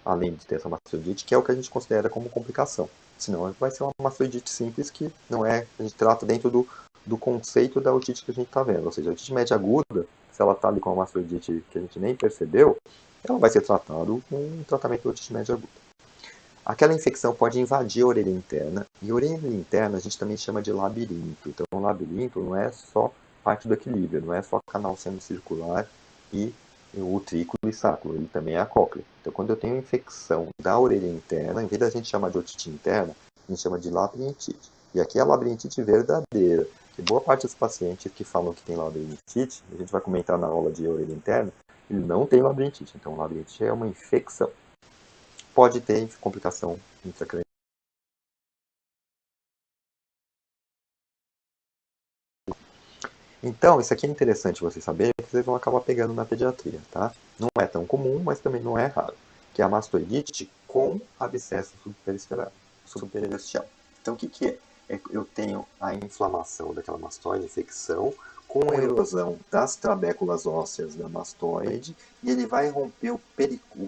além de ter essa mastoidite, que é o que a gente considera como complicação. Senão vai ser uma mastoidite simples que não é, a gente trata dentro do conceito da otite que a gente está vendo. Ou seja, a otite média aguda, se ela está ali com uma mastoidite que a gente nem percebeu, ela vai ser tratada com um tratamento de otite média aguda. Aquela infecção pode invadir a orelha interna, e a orelha interna a gente também chama de labirinto. Então, o labirinto não é só parte do equilíbrio, não é só canal semicircular e o utrículo e sacro, ele também é a cóclea. Então, quando eu tenho infecção da orelha interna, em vez da gente chamar de otite interna, a gente chama de labirintite. E aqui é a labirintite verdadeira, que boa parte dos pacientes que falam que tem labirintite, a gente vai comentar na aula de orelha interna, ele não tem labirintite. Então, labirintite é uma infecção. Pode ter complicação intracraniana. Então, isso aqui é interessante você saber, porque vocês vão acabar pegando na pediatria, tá? Não é tão comum, mas também não é raro. Que é a mastoidite com abscesso subperiosteal. Então, o que que é? Eu tenho a inflamação daquela mastoide, infecção, com erosão das trabéculas ósseas da mastoide, e ele vai romper o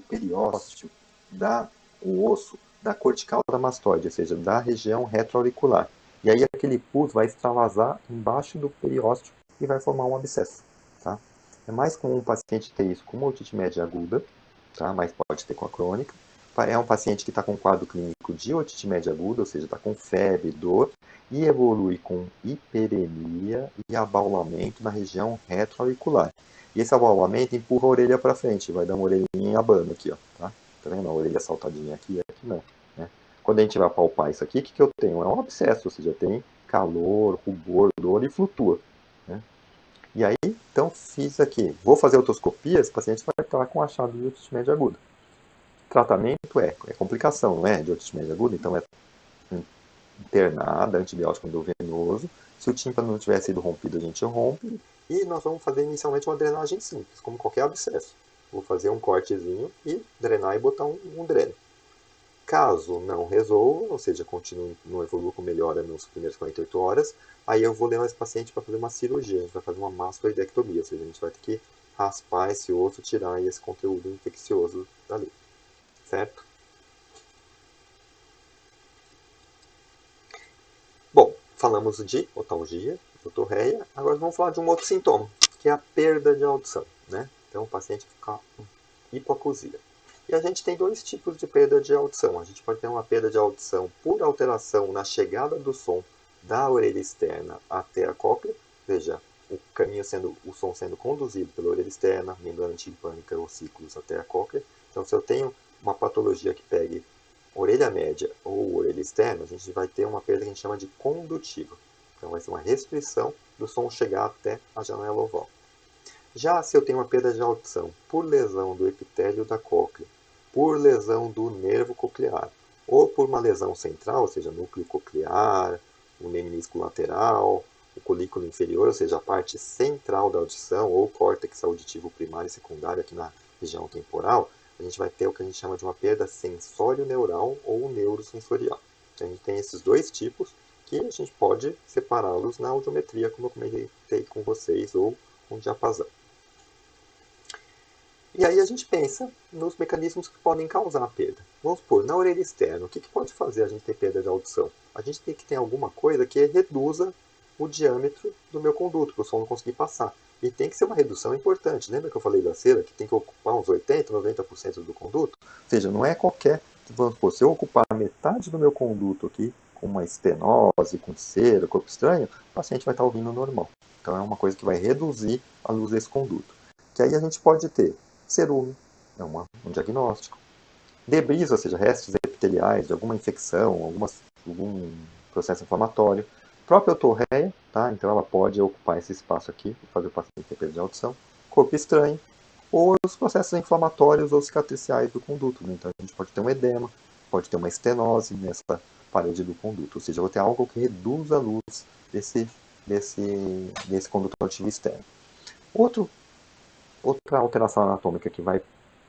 periósteo, o osso da cortical da mastoide, ou seja, da região retroauricular. E aí aquele pus vai extravasar embaixo do periósteo e vai formar um abscesso. Tá? É mais comum o paciente ter isso com uma otite média aguda, tá? Mas pode ter com a crônica. É um paciente que está com quadro clínico de otite média aguda, ou seja, está com febre, dor, e evolui com hiperemia e abaulamento na região retroauricular. E esse abaulamento empurra a orelha para frente, vai dar uma orelhinha abano aqui, ó, tá? Tá vendo? A orelha saltadinha aqui, aqui não. Né? Quando a gente vai palpar isso aqui, o que eu tenho? É um abscesso, ou seja, tem calor, rubor, dor e flutua. Né? E aí, então, fiz aqui. Vou fazer otoscopia, esse paciente vai estar com achado de otite média aguda. Tratamento é complicação, não é? De otite média aguda, então é internada, antibiótico endovenoso. Se o tímpano não tiver sido rompido, a gente rompe. E nós vamos fazer inicialmente uma drenagem simples, como qualquer abscesso. Vou fazer um cortezinho e drenar e botar um dreno. Caso não resolva, ou seja, continue, não evolua com melhora nos primeiros 48 horas, aí eu vou levar esse paciente para fazer uma cirurgia, a gente vai fazer uma mastoidectomia, ou seja, a gente vai ter que raspar esse osso, tirar esse conteúdo infeccioso dali, certo? Bom, falamos de otalgia, otorreia, agora vamos falar de um outro sintoma, que é a perda de audição, né? Então o paciente fica com hipoacusia. E a gente tem dois tipos de perda de audição. A gente pode ter uma perda de audição por alteração na chegada do som da orelha externa até a cóclea, veja, o som sendo conduzido pela orelha externa, membrana timpânica, ossículos até a cóclea. Então, se eu tenho uma patologia que pegue orelha média ou orelha externa, a gente vai ter uma perda que a gente chama de condutiva. Então, vai ser uma restrição do som chegar até a janela oval. Já se eu tenho uma perda de audição por lesão do epitélio da cóclea, por lesão do nervo coclear, ou por uma lesão central, ou seja, núcleo coclear, o menisco lateral, o colículo inferior, ou seja, a parte central da audição, ou córtex auditivo primário e secundário aqui na região temporal, a gente vai ter o que a gente chama de uma perda sensório-neural ou neurosensorial. Então, a gente tem esses dois tipos que a gente pode separá-los na audiometria, como eu comentei com vocês, ou com diapasão. E aí a gente pensa nos mecanismos que podem causar a perda. Vamos supor, na orelha externa, o que pode fazer a gente ter perda de audição? A gente tem que ter alguma coisa que reduza o diâmetro do meu conduto, para o som não conseguir passar. E tem que ser uma redução importante. Lembra que eu falei da cera, que tem que ocupar uns 80%, 90% do conduto? Ou seja, não é qualquer... Vamos supor, se eu ocupar metade do meu conduto aqui, com uma estenose, com cera, corpo estranho, o paciente vai estar ouvindo normal. Então é uma coisa que vai reduzir a luz desse conduto. Que aí a gente pode ter cerúmen, é um diagnóstico. Debris, ou seja, restos epiteliais de alguma infecção, algum processo inflamatório. Própria otorreia, tá? Então ela pode ocupar esse espaço aqui e fazer o paciente ter perda de audição. Corpo estranho, ou os processos inflamatórios ou cicatriciais do conduto. Né? Então a gente pode ter um edema, pode ter uma estenose nessa parede do conduto. Ou seja, eu vou ter algo que reduz a luz desse conduto auditivo externo. Outra alteração anatômica que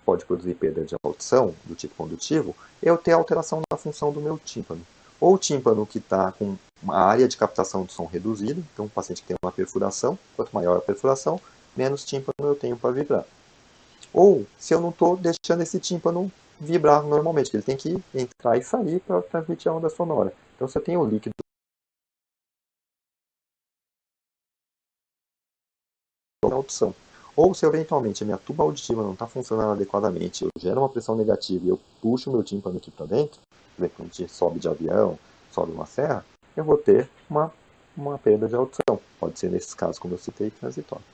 pode produzir perda de audição do tipo condutivo é eu ter alteração na função do meu tímpano. Ou o tímpano que está com uma área de captação do som reduzida, então um paciente que tem uma perfuração, quanto maior a perfuração, menos tímpano eu tenho para vibrar. Ou se eu não estou deixando esse tímpano vibrar normalmente, que ele tem que entrar e sair para transmitir a onda sonora. Então se eu tenho o líquido na audição, ou se eventualmente a minha tuba auditiva não está funcionando adequadamente, eu gero uma pressão negativa e eu puxo o meu tímpano aqui para dentro, quando a gente sobe de avião, sobe uma serra, eu vou ter uma perda de audição. Pode ser nesses casos, como eu citei, transitório.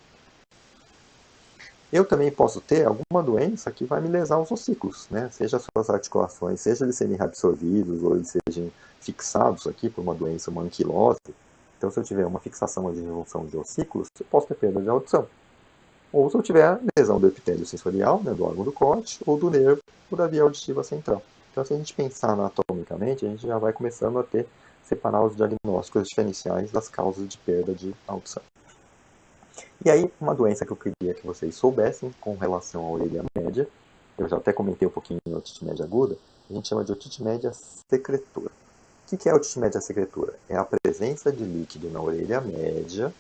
Eu também posso ter alguma doença que vai me lesar os ossículos, né? Seja as suas articulações, seja eles serem reabsorvidos ou eles sejam fixados aqui por uma doença, uma anquilose. Então, se eu tiver uma fixação ou disfunção de ossículos, eu posso ter perda de audição. Ou se eu tiver lesão do epitélio sensorial, né, do órgão do corte, ou do nervo, ou da via auditiva central. Então, se a gente pensar anatomicamente, a gente já vai começando a separar os diagnósticos diferenciais das causas de perda de audição. E aí, uma doença que eu queria que vocês soubessem com relação à orelha média, eu já até comentei um pouquinho em otite média aguda, a gente chama de otite média secretora. O que é a otite média secretora? É a presença de líquido na orelha média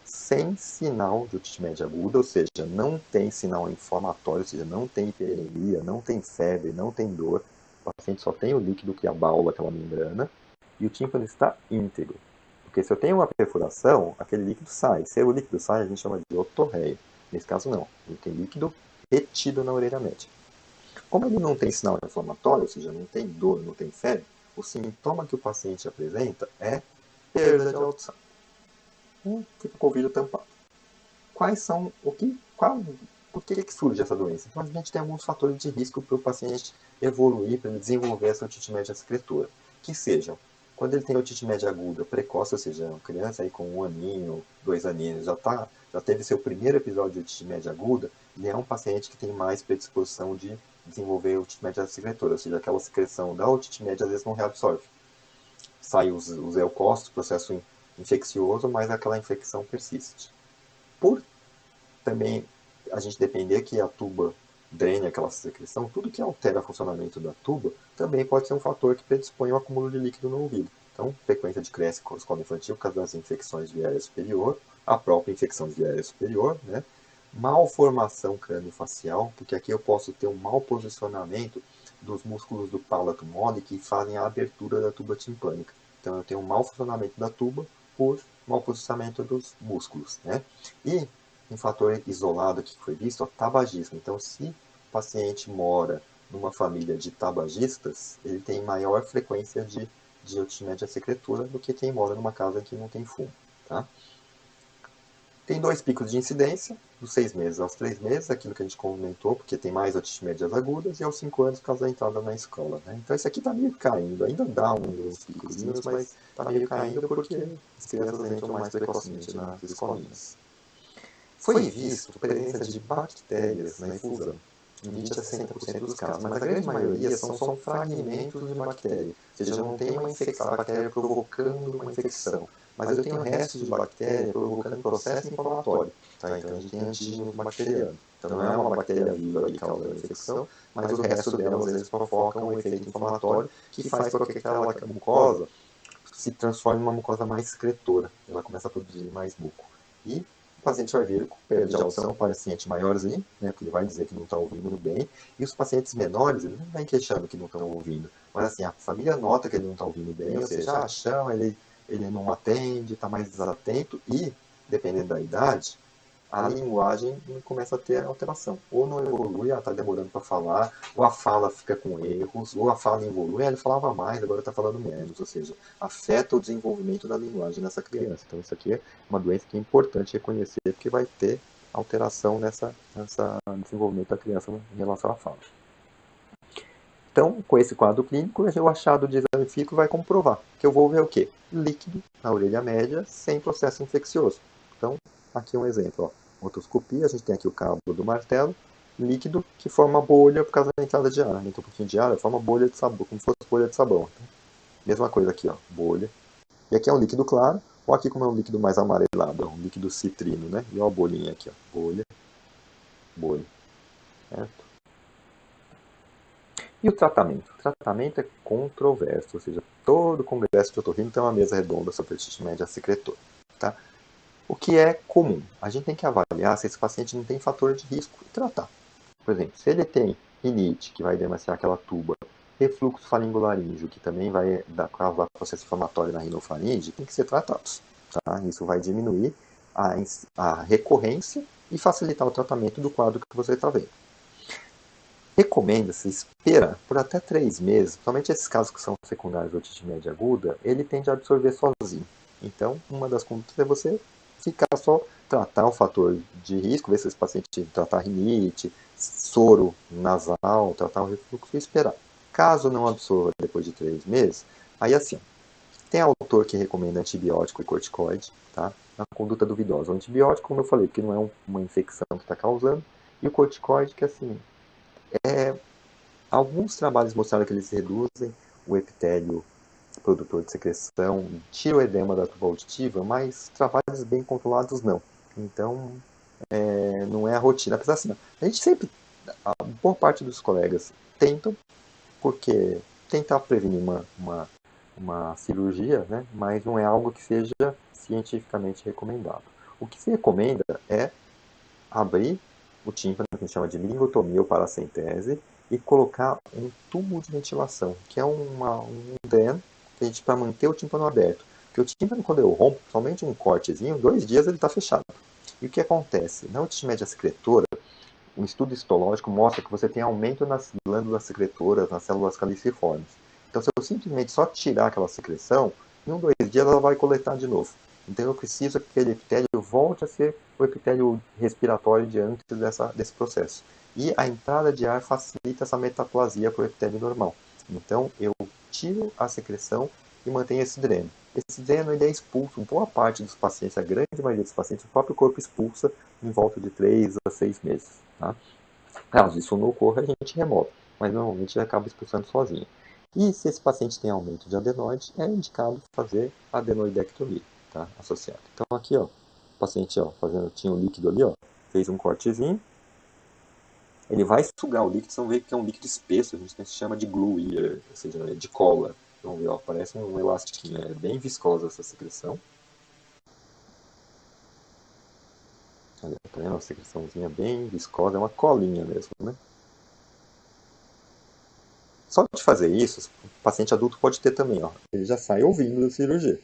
sem sinal de otite média aguda, ou seja, não tem sinal inflamatório, ou seja, não tem hiperemia, não tem febre, não tem dor. O paciente só tem o líquido que abaula aquela membrana e o tímpano está íntegro. Porque se eu tenho uma perfuração, aquele líquido sai. Se o líquido sai, a gente chama de otorreia. Nesse caso, não. Ele tem líquido retido na orelha média. Como ele não tem sinal inflamatório, ou seja, não tem dor, não tem febre, o sintoma que o paciente apresenta é perda de audição. Fica com o ouvido tampado. Por que surge essa doença? Então, a gente tem alguns fatores de risco para o paciente evoluir, para ele desenvolver essa otite média secretora, que sejam, quando ele tem otite média aguda precoce, ou seja, uma criança aí com 1 aninho, 2 aninhos, já teve seu primeiro episódio de otite média aguda, ele é um paciente que tem mais predisposição de desenvolver otite média secretora, ou seja, aquela secreção da otite média às vezes não reabsorve. Sai os eucócitos, processo infeccioso, mas aquela infecção persiste. Por também a gente depender que a tuba drene aquela secreção, tudo que altera o funcionamento da tuba também pode ser um fator que predispõe ao acúmulo de líquido no ouvido. Então, frequência de cresce com escola infantil por causa das infecções de via aérea superior, a própria infecção de via aérea superior, né? Malformação crâniofacial, porque aqui eu posso ter um mau posicionamento dos músculos do palato mole que fazem a abertura da tuba timpânica. Então, eu tenho um mau funcionamento da tuba por mau posicionamento dos músculos, né? E um fator isolado aqui que foi visto, o tabagismo. Então, se o paciente mora numa família de tabagistas, ele tem maior frequência de otite média secretora do que quem mora numa casa que não tem fumo. Tá? Tem 2 picos de incidência, dos 6 meses aos 3 meses, aquilo que a gente comentou, porque tem mais otite médias agudas, e aos 5 anos, por causa da entrada na escola. Né? Então, esse aqui está meio caindo, ainda dá uns picozinhos, mas está meio caindo porque as crianças entram mais precocemente nas escolinhas. Foi visto a presença de bactérias na infusão, em 20 a 60% dos casos, mas a grande maioria são só fragmentos de bactéria, ou seja, não tem uma bactéria provocando uma infecção, mas eu tenho restos de bactéria provocando processo inflamatório. Tá? Então a gente tem antígeno bacteriano. Então não é uma bactéria viva ali causando infecção, mas o resto delas eles provocam um efeito inflamatório que faz com que aquela mucosa se transforme em uma mucosa mais secretora. Ela começa a produzir mais muco. E o paciente vai vir com perda de audição, o paciente maiorzinho, né, porque ele vai dizer que não está ouvindo bem, e os pacientes menores, ele não vai queixando que não estão ouvindo, mas assim, a família nota que ele não está ouvindo bem, ou seja, chama, ele não atende, está mais desatento, e, dependendo da idade, a linguagem começa a ter alteração. Ou não evolui, ela está demorando para falar, ou a fala fica com erros, ou a fala evolui, ele falava mais, agora está falando menos. Ou seja, afeta o desenvolvimento da linguagem nessa criança. Então, isso aqui é uma doença que é importante reconhecer, porque vai ter alteração nessa desenvolvimento da criança em relação à fala. Então, com esse quadro clínico, o achado de exame físico vai comprovar que eu vou ver o quê? Líquido na orelha média sem processo infeccioso. Então, aqui um exemplo. Ó. Otoscopia, a gente tem aqui o cabo do martelo, líquido que forma bolha por causa da entrada de ar. Entra um pouquinho de ar, forma bolha de sabão, como se fosse bolha de sabão. Então, mesma coisa aqui, ó, bolha. E aqui é um líquido claro, ou aqui como é um líquido mais amarelado, ó, um líquido citrino, né? E ó a bolinha aqui, ó, bolha, bolha, certo? E o tratamento? O tratamento é controverso, ou seja, todo congresso de otorrino tem uma mesa redonda sobre a otite média secretora. Tá? O que é comum? A gente tem que avaliar se esse paciente não tem fator de risco e tratar. Por exemplo, se ele tem rinite, que vai demaciar aquela tuba, refluxo faringolaríngeo, que também vai causar processo inflamatório na rinofaringe, tem que ser tratados. Tá? Isso vai diminuir a recorrência e facilitar o tratamento do quadro que você está vendo. Recomenda-se esperar por até 3 meses, somente esses casos que são secundários de otite média aguda, ele tende a absorver sozinho. Então, uma das condutas é você ficar só, tratar o fator de risco, ver se esse paciente tratar rinite, soro nasal, tratar o refluxo e esperar. Caso não absorva depois de 3 meses, aí assim, tem autor que recomenda antibiótico e corticoide, tá? Na conduta duvidosa. O antibiótico, como eu falei, porque não é uma infecção que está causando, e o corticoide, que assim, alguns trabalhos mostraram que eles reduzem o epitélio produtor de secreção, tira o edema da tuba auditiva, mas trabalhos bem controlados não. Então, não é a rotina. Apesar assim, a gente sempre, a boa parte dos colegas tentam, porque tentar prevenir uma cirurgia, né, mas não é algo que seja cientificamente recomendado. O que se recomenda é abrir o tímpano, que a gente chama de lingotomia ou paracentese, e colocar um tubo de ventilação, que é um dreno que a gente para manter o tímpano aberto. Porque o tímpano, quando eu rompo, somente um cortezinho, 2 dias ele está fechado. E o que acontece? Na otite média secretora, um estudo histológico mostra que você tem aumento nas glândulas secretoras, nas células caliciformes. Então, se eu simplesmente só tirar aquela secreção, em 2 dias ela vai coletar de novo. Então, eu preciso que aquele epitélio volte a ser o epitélio respiratório de antes desse processo. E a entrada de ar facilita essa metaplasia para o epitélio normal. Então, eu tiro a secreção e mantenho esse dreno. Esse dreno ele é expulso, boa parte dos pacientes, a grande maioria dos pacientes, o próprio corpo expulsa em volta de 3 a 6 meses. Tá? Caso isso não ocorra, a gente remove, mas normalmente ele acaba expulsando sozinho. E se esse paciente tem aumento de adenoide, é indicado fazer adenoidectomia, tá? Associado. Então aqui, ó, o paciente, ó, tinha um líquido ali, ó, fez um cortezinho, ele vai sugar o líquido, vocês vão ver que é um líquido espesso, a gente chama de glue ear, ou seja, de cola. Vamos ver, ó, parece um elastiquinho, é bem viscosa essa secreção. Olha, tá vendo? Uma secreçãozinha bem viscosa, é uma colinha mesmo, né? Só de fazer isso, o paciente adulto pode ter também, ó. Ele já sai ouvindo da cirurgia.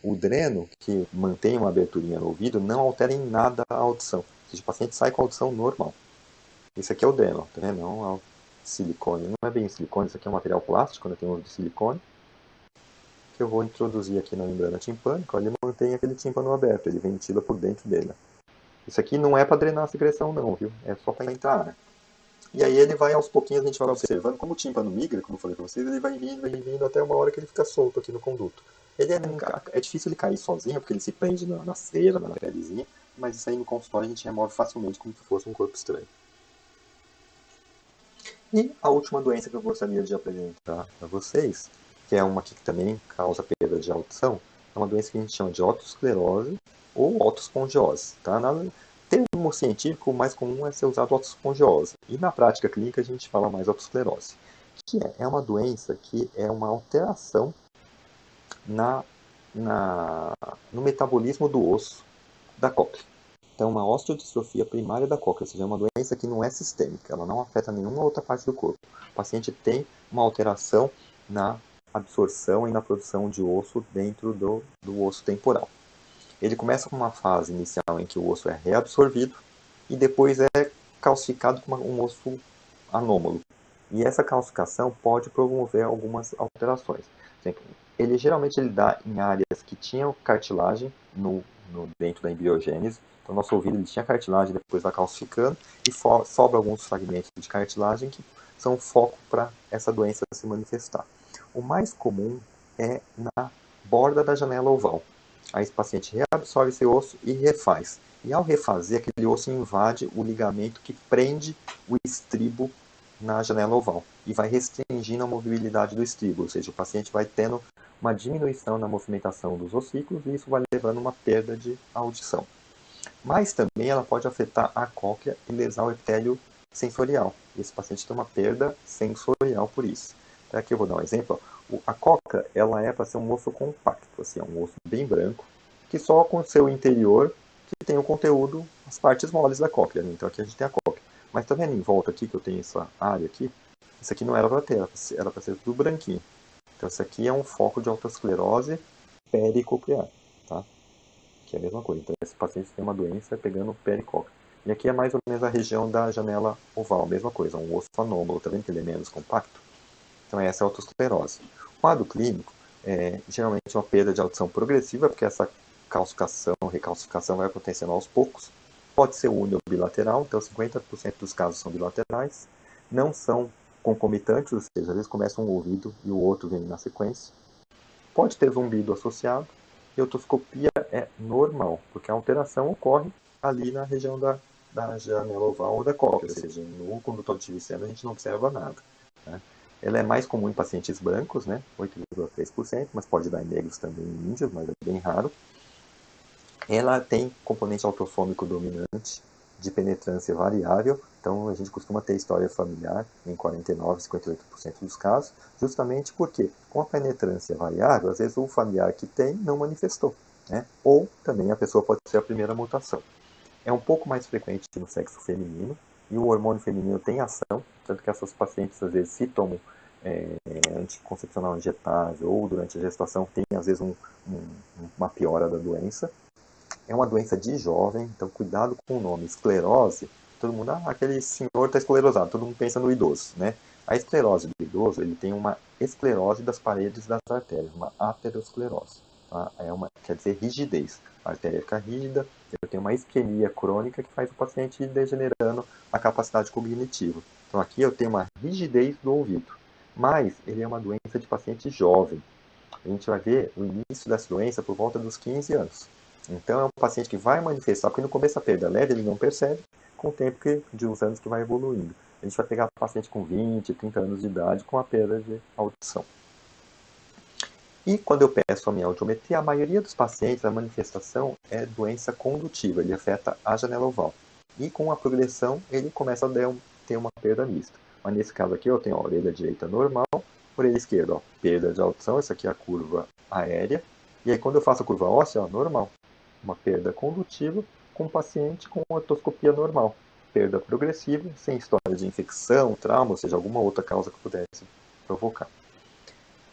O dreno, que mantém uma aberturinha no ouvido, não altera em nada a audição. Ou seja, o paciente sai com a audição normal. Esse aqui é o dreno, tá vendo? Não é o silicone. Não é bem silicone, isso aqui é um material plástico, né? Tem um de silicone. Que eu vou introduzir aqui na membrana timpânica. Ele mantém aquele tímpano aberto, ele ventila por dentro dele. Isso aqui não é para drenar a secreção, não, viu? É só para entrar, né? E aí ele vai aos pouquinhos, a gente vai observando como o tímpano migra, como eu falei para vocês, ele vai vindo até uma hora que ele fica solto aqui no conduto. Ele é difícil ele cair sozinho, porque ele se prende na cera, na pelezinha, mas isso aí no consultório a gente remove facilmente como se fosse um corpo estranho. E a última doença que eu gostaria de apresentar para vocês, que é uma que também causa perda de audição, é uma doença que a gente chama de otosclerose ou otospongiose. Tá? No termo científico, o mais comum é ser usado otospongiose. E na prática clínica a gente fala mais otosclerose. Que é uma doença que é uma alteração na, no metabolismo do osso da cóclea. Então, uma osteodistrofia primária da cóclea, ou seja, é uma doença que não é sistêmica, ela não afeta nenhuma outra parte do corpo. O paciente tem uma alteração na absorção e na produção de osso dentro do osso temporal. Ele começa com uma fase inicial em que o osso é reabsorvido e depois é calcificado com um osso anômalo. E essa calcificação pode promover algumas alterações. Ele geralmente ele dá em áreas que tinham cartilagem dentro da embriogênese. Então, nosso ouvido ele tinha cartilagem, depois vai calcificando e sobra alguns fragmentos de cartilagem que são foco para essa doença se manifestar. O mais comum é na borda da janela oval. Aí esse paciente reabsorve esse osso e refaz. E ao refazer, aquele osso invade o ligamento que prende o estribo na janela oval e vai restringindo a mobilidade do estribo, ou seja, o paciente vai tendo uma diminuição na movimentação dos ossículos e isso vai levando a uma perda de audição. Mas também ela pode afetar a cóclea e lesar o epitélio sensorial. Esse paciente tem uma perda sensorial por isso. Então, aqui eu vou dar um exemplo. A cóclea ela é para ser um osso compacto, assim, é um osso bem branco, que só com o seu interior que tem o conteúdo, as partes moles da cóclea. Né? Então aqui a gente tem a cóclea. Mas tá vendo em volta aqui que eu tenho essa área aqui? Isso aqui não era para ter, era para ser tudo branquinho. Então isso aqui é um foco de autoesclerose pericoclear, tá? Que é a mesma coisa. Então esse paciente tem uma doença pegando pericócleo. E aqui é mais ou menos a região da janela oval, mesma coisa, um osso anômalo, tá vendo que ele é menos compacto? Então essa é a autoesclerose. O quadro clínico é geralmente uma perda de audição progressiva, porque essa calcificação, recalcificação vai acontecendo aos poucos. Pode ser uni ou bilateral, então 50% dos casos são bilaterais. Não são concomitantes, ou seja, às vezes começa um ouvido e o outro vem na sequência. Pode ter zumbido associado e a otoscopia é normal, porque a alteração ocorre ali na região da janela oval ou da cóclea, ou seja, no condutor auditivo a gente não observa nada. Né? Ela é mais comum em pacientes brancos, né, 8,3%, mas pode dar em negros também, em índios, mas é bem raro. Ela tem componente autossômico dominante de penetrância variável, então a gente costuma ter história familiar em 49, 58% dos casos, justamente porque com a penetrância variável, às vezes o familiar que tem não manifestou, né? Ou também a pessoa pode ser a primeira mutação. É um pouco mais frequente no sexo feminino e o hormônio feminino tem ação, tanto que essas pacientes às vezes se tomam anticoncepcional injetável ou durante a gestação tem às vezes uma piora da doença. É uma doença de jovem, então cuidado com o nome. Esclerose, todo mundo, aquele senhor está esclerosado, todo mundo pensa no idoso, né? A esclerose do idoso, ele tem uma esclerose das paredes das artérias, uma aterosclerose. Tá? Quer dizer rigidez. A artéria fica rígida, eu tenho uma isquemia crônica que faz o paciente ir degenerando a capacidade cognitiva. Então aqui eu tenho uma rigidez do ouvido. Mas ele é uma doença de paciente jovem. A gente vai ver o início dessa doença por volta dos 15 anos. Então é um paciente que vai manifestar, porque no começo a perda é leve, ele não percebe, com o tempo de uns anos que vai evoluindo. A gente vai pegar paciente com 20, 30 anos de idade com a perda de audição. E quando eu peço a minha audiometria, a maioria dos pacientes, a manifestação é doença condutiva, ele afeta a janela oval. E com a progressão, ele começa a ter uma perda mista. Mas nesse caso aqui, eu tenho a orelha direita normal, orelha esquerda, ó, perda de audição, essa aqui é a curva aérea. E aí quando eu faço a curva óssea, ó, normal. Uma perda condutiva com um paciente com otoscopia normal. Perda progressiva, sem história de infecção, trauma, ou seja, alguma outra causa que pudesse provocar.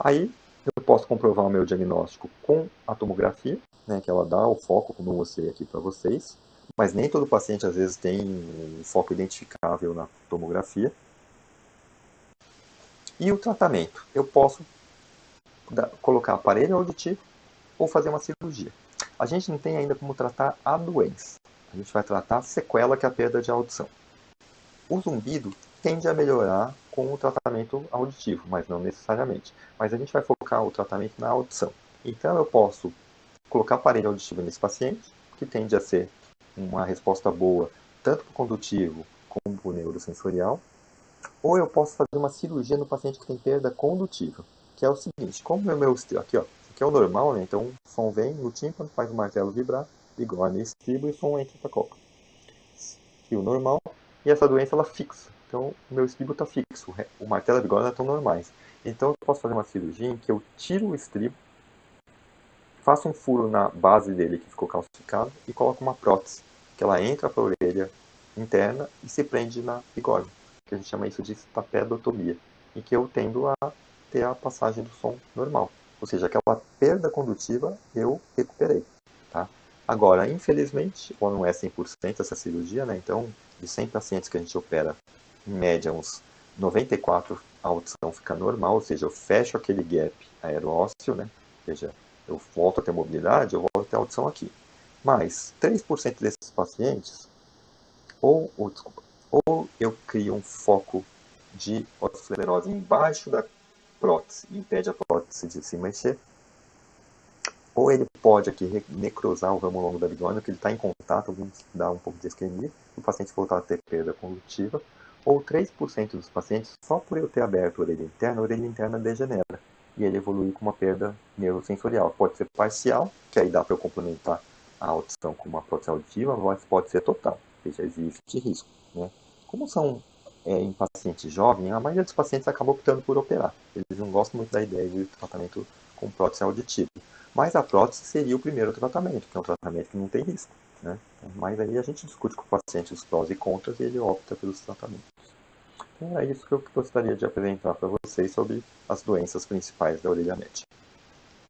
Aí eu posso comprovar o meu diagnóstico com a tomografia, né, que ela dá o foco, como eu mostrei aqui para vocês, mas nem todo paciente às vezes tem um foco identificável na tomografia. E o tratamento? Eu posso colocar aparelho auditivo ou fazer uma cirurgia. A gente não tem ainda como tratar a doença. A gente vai tratar a sequela, que é a perda de audição. O zumbido tende a melhorar com o tratamento auditivo, mas não necessariamente. Mas a gente vai focar o tratamento na audição. Então eu posso colocar aparelho auditivo nesse paciente, que tende a ser uma resposta boa tanto para o condutivo como para o neurosensorial, ou eu posso fazer uma cirurgia no paciente que tem perda condutiva, que é o seguinte, como é o meu aqui, ó, isso aqui é o normal, né? Então o som vem no tímpano, faz o martelo vibrar, bigorna e estribo e o som entra para a cóclea. Aqui o normal, e essa doença ela fixa. Então o meu estribo está fixo, o martelo e a bigorna estão normais. Então eu posso fazer uma cirurgia em que eu tiro o estribo, faço um furo na base dele que ficou calcificado e coloco uma prótese, que ela entra para a orelha interna e se prende na bigorna, que a gente chama isso de estapedotomia, e que eu tendo a ter a passagem do som normal. Ou seja, aquela perda condutiva eu recuperei. Tá? Agora, infelizmente, ou não é 100% essa cirurgia, né? Então, de 100 pacientes que a gente opera, em média, uns 94 a audição fica normal, ou seja, eu fecho aquele gap aeróosseo, né? Ou seja, eu volto a ter mobilidade, eu volto a ter audição aqui. Mas 3% desses pacientes, desculpa, ou eu crio um foco de otoesclerose embaixo da prótese, impede a prótese de se mexer, ou ele pode aqui necrosar o ramo longo da bigônia, que ele está em contato, dá um pouco de isquemia, o paciente voltar a ter perda condutiva, ou 3% dos pacientes, só por eu ter aberto a orelha interna degenera, e ele evolui com uma perda neurosensorial. Pode ser parcial, que aí dá para eu complementar a audição com uma prótese auditiva, mas pode ser total, ou seja, existe risco. Né? Como são em paciente jovem, a maioria dos pacientes acaba optando por operar. Eles não gostam muito da ideia de tratamento com prótese auditiva. Mas a prótese seria o primeiro tratamento, que é um tratamento que não tem risco. Né? Mas aí a gente discute com o paciente os prós e contras e ele opta pelos tratamentos. Então é isso que eu gostaria de apresentar para vocês sobre as doenças principais da orelha média.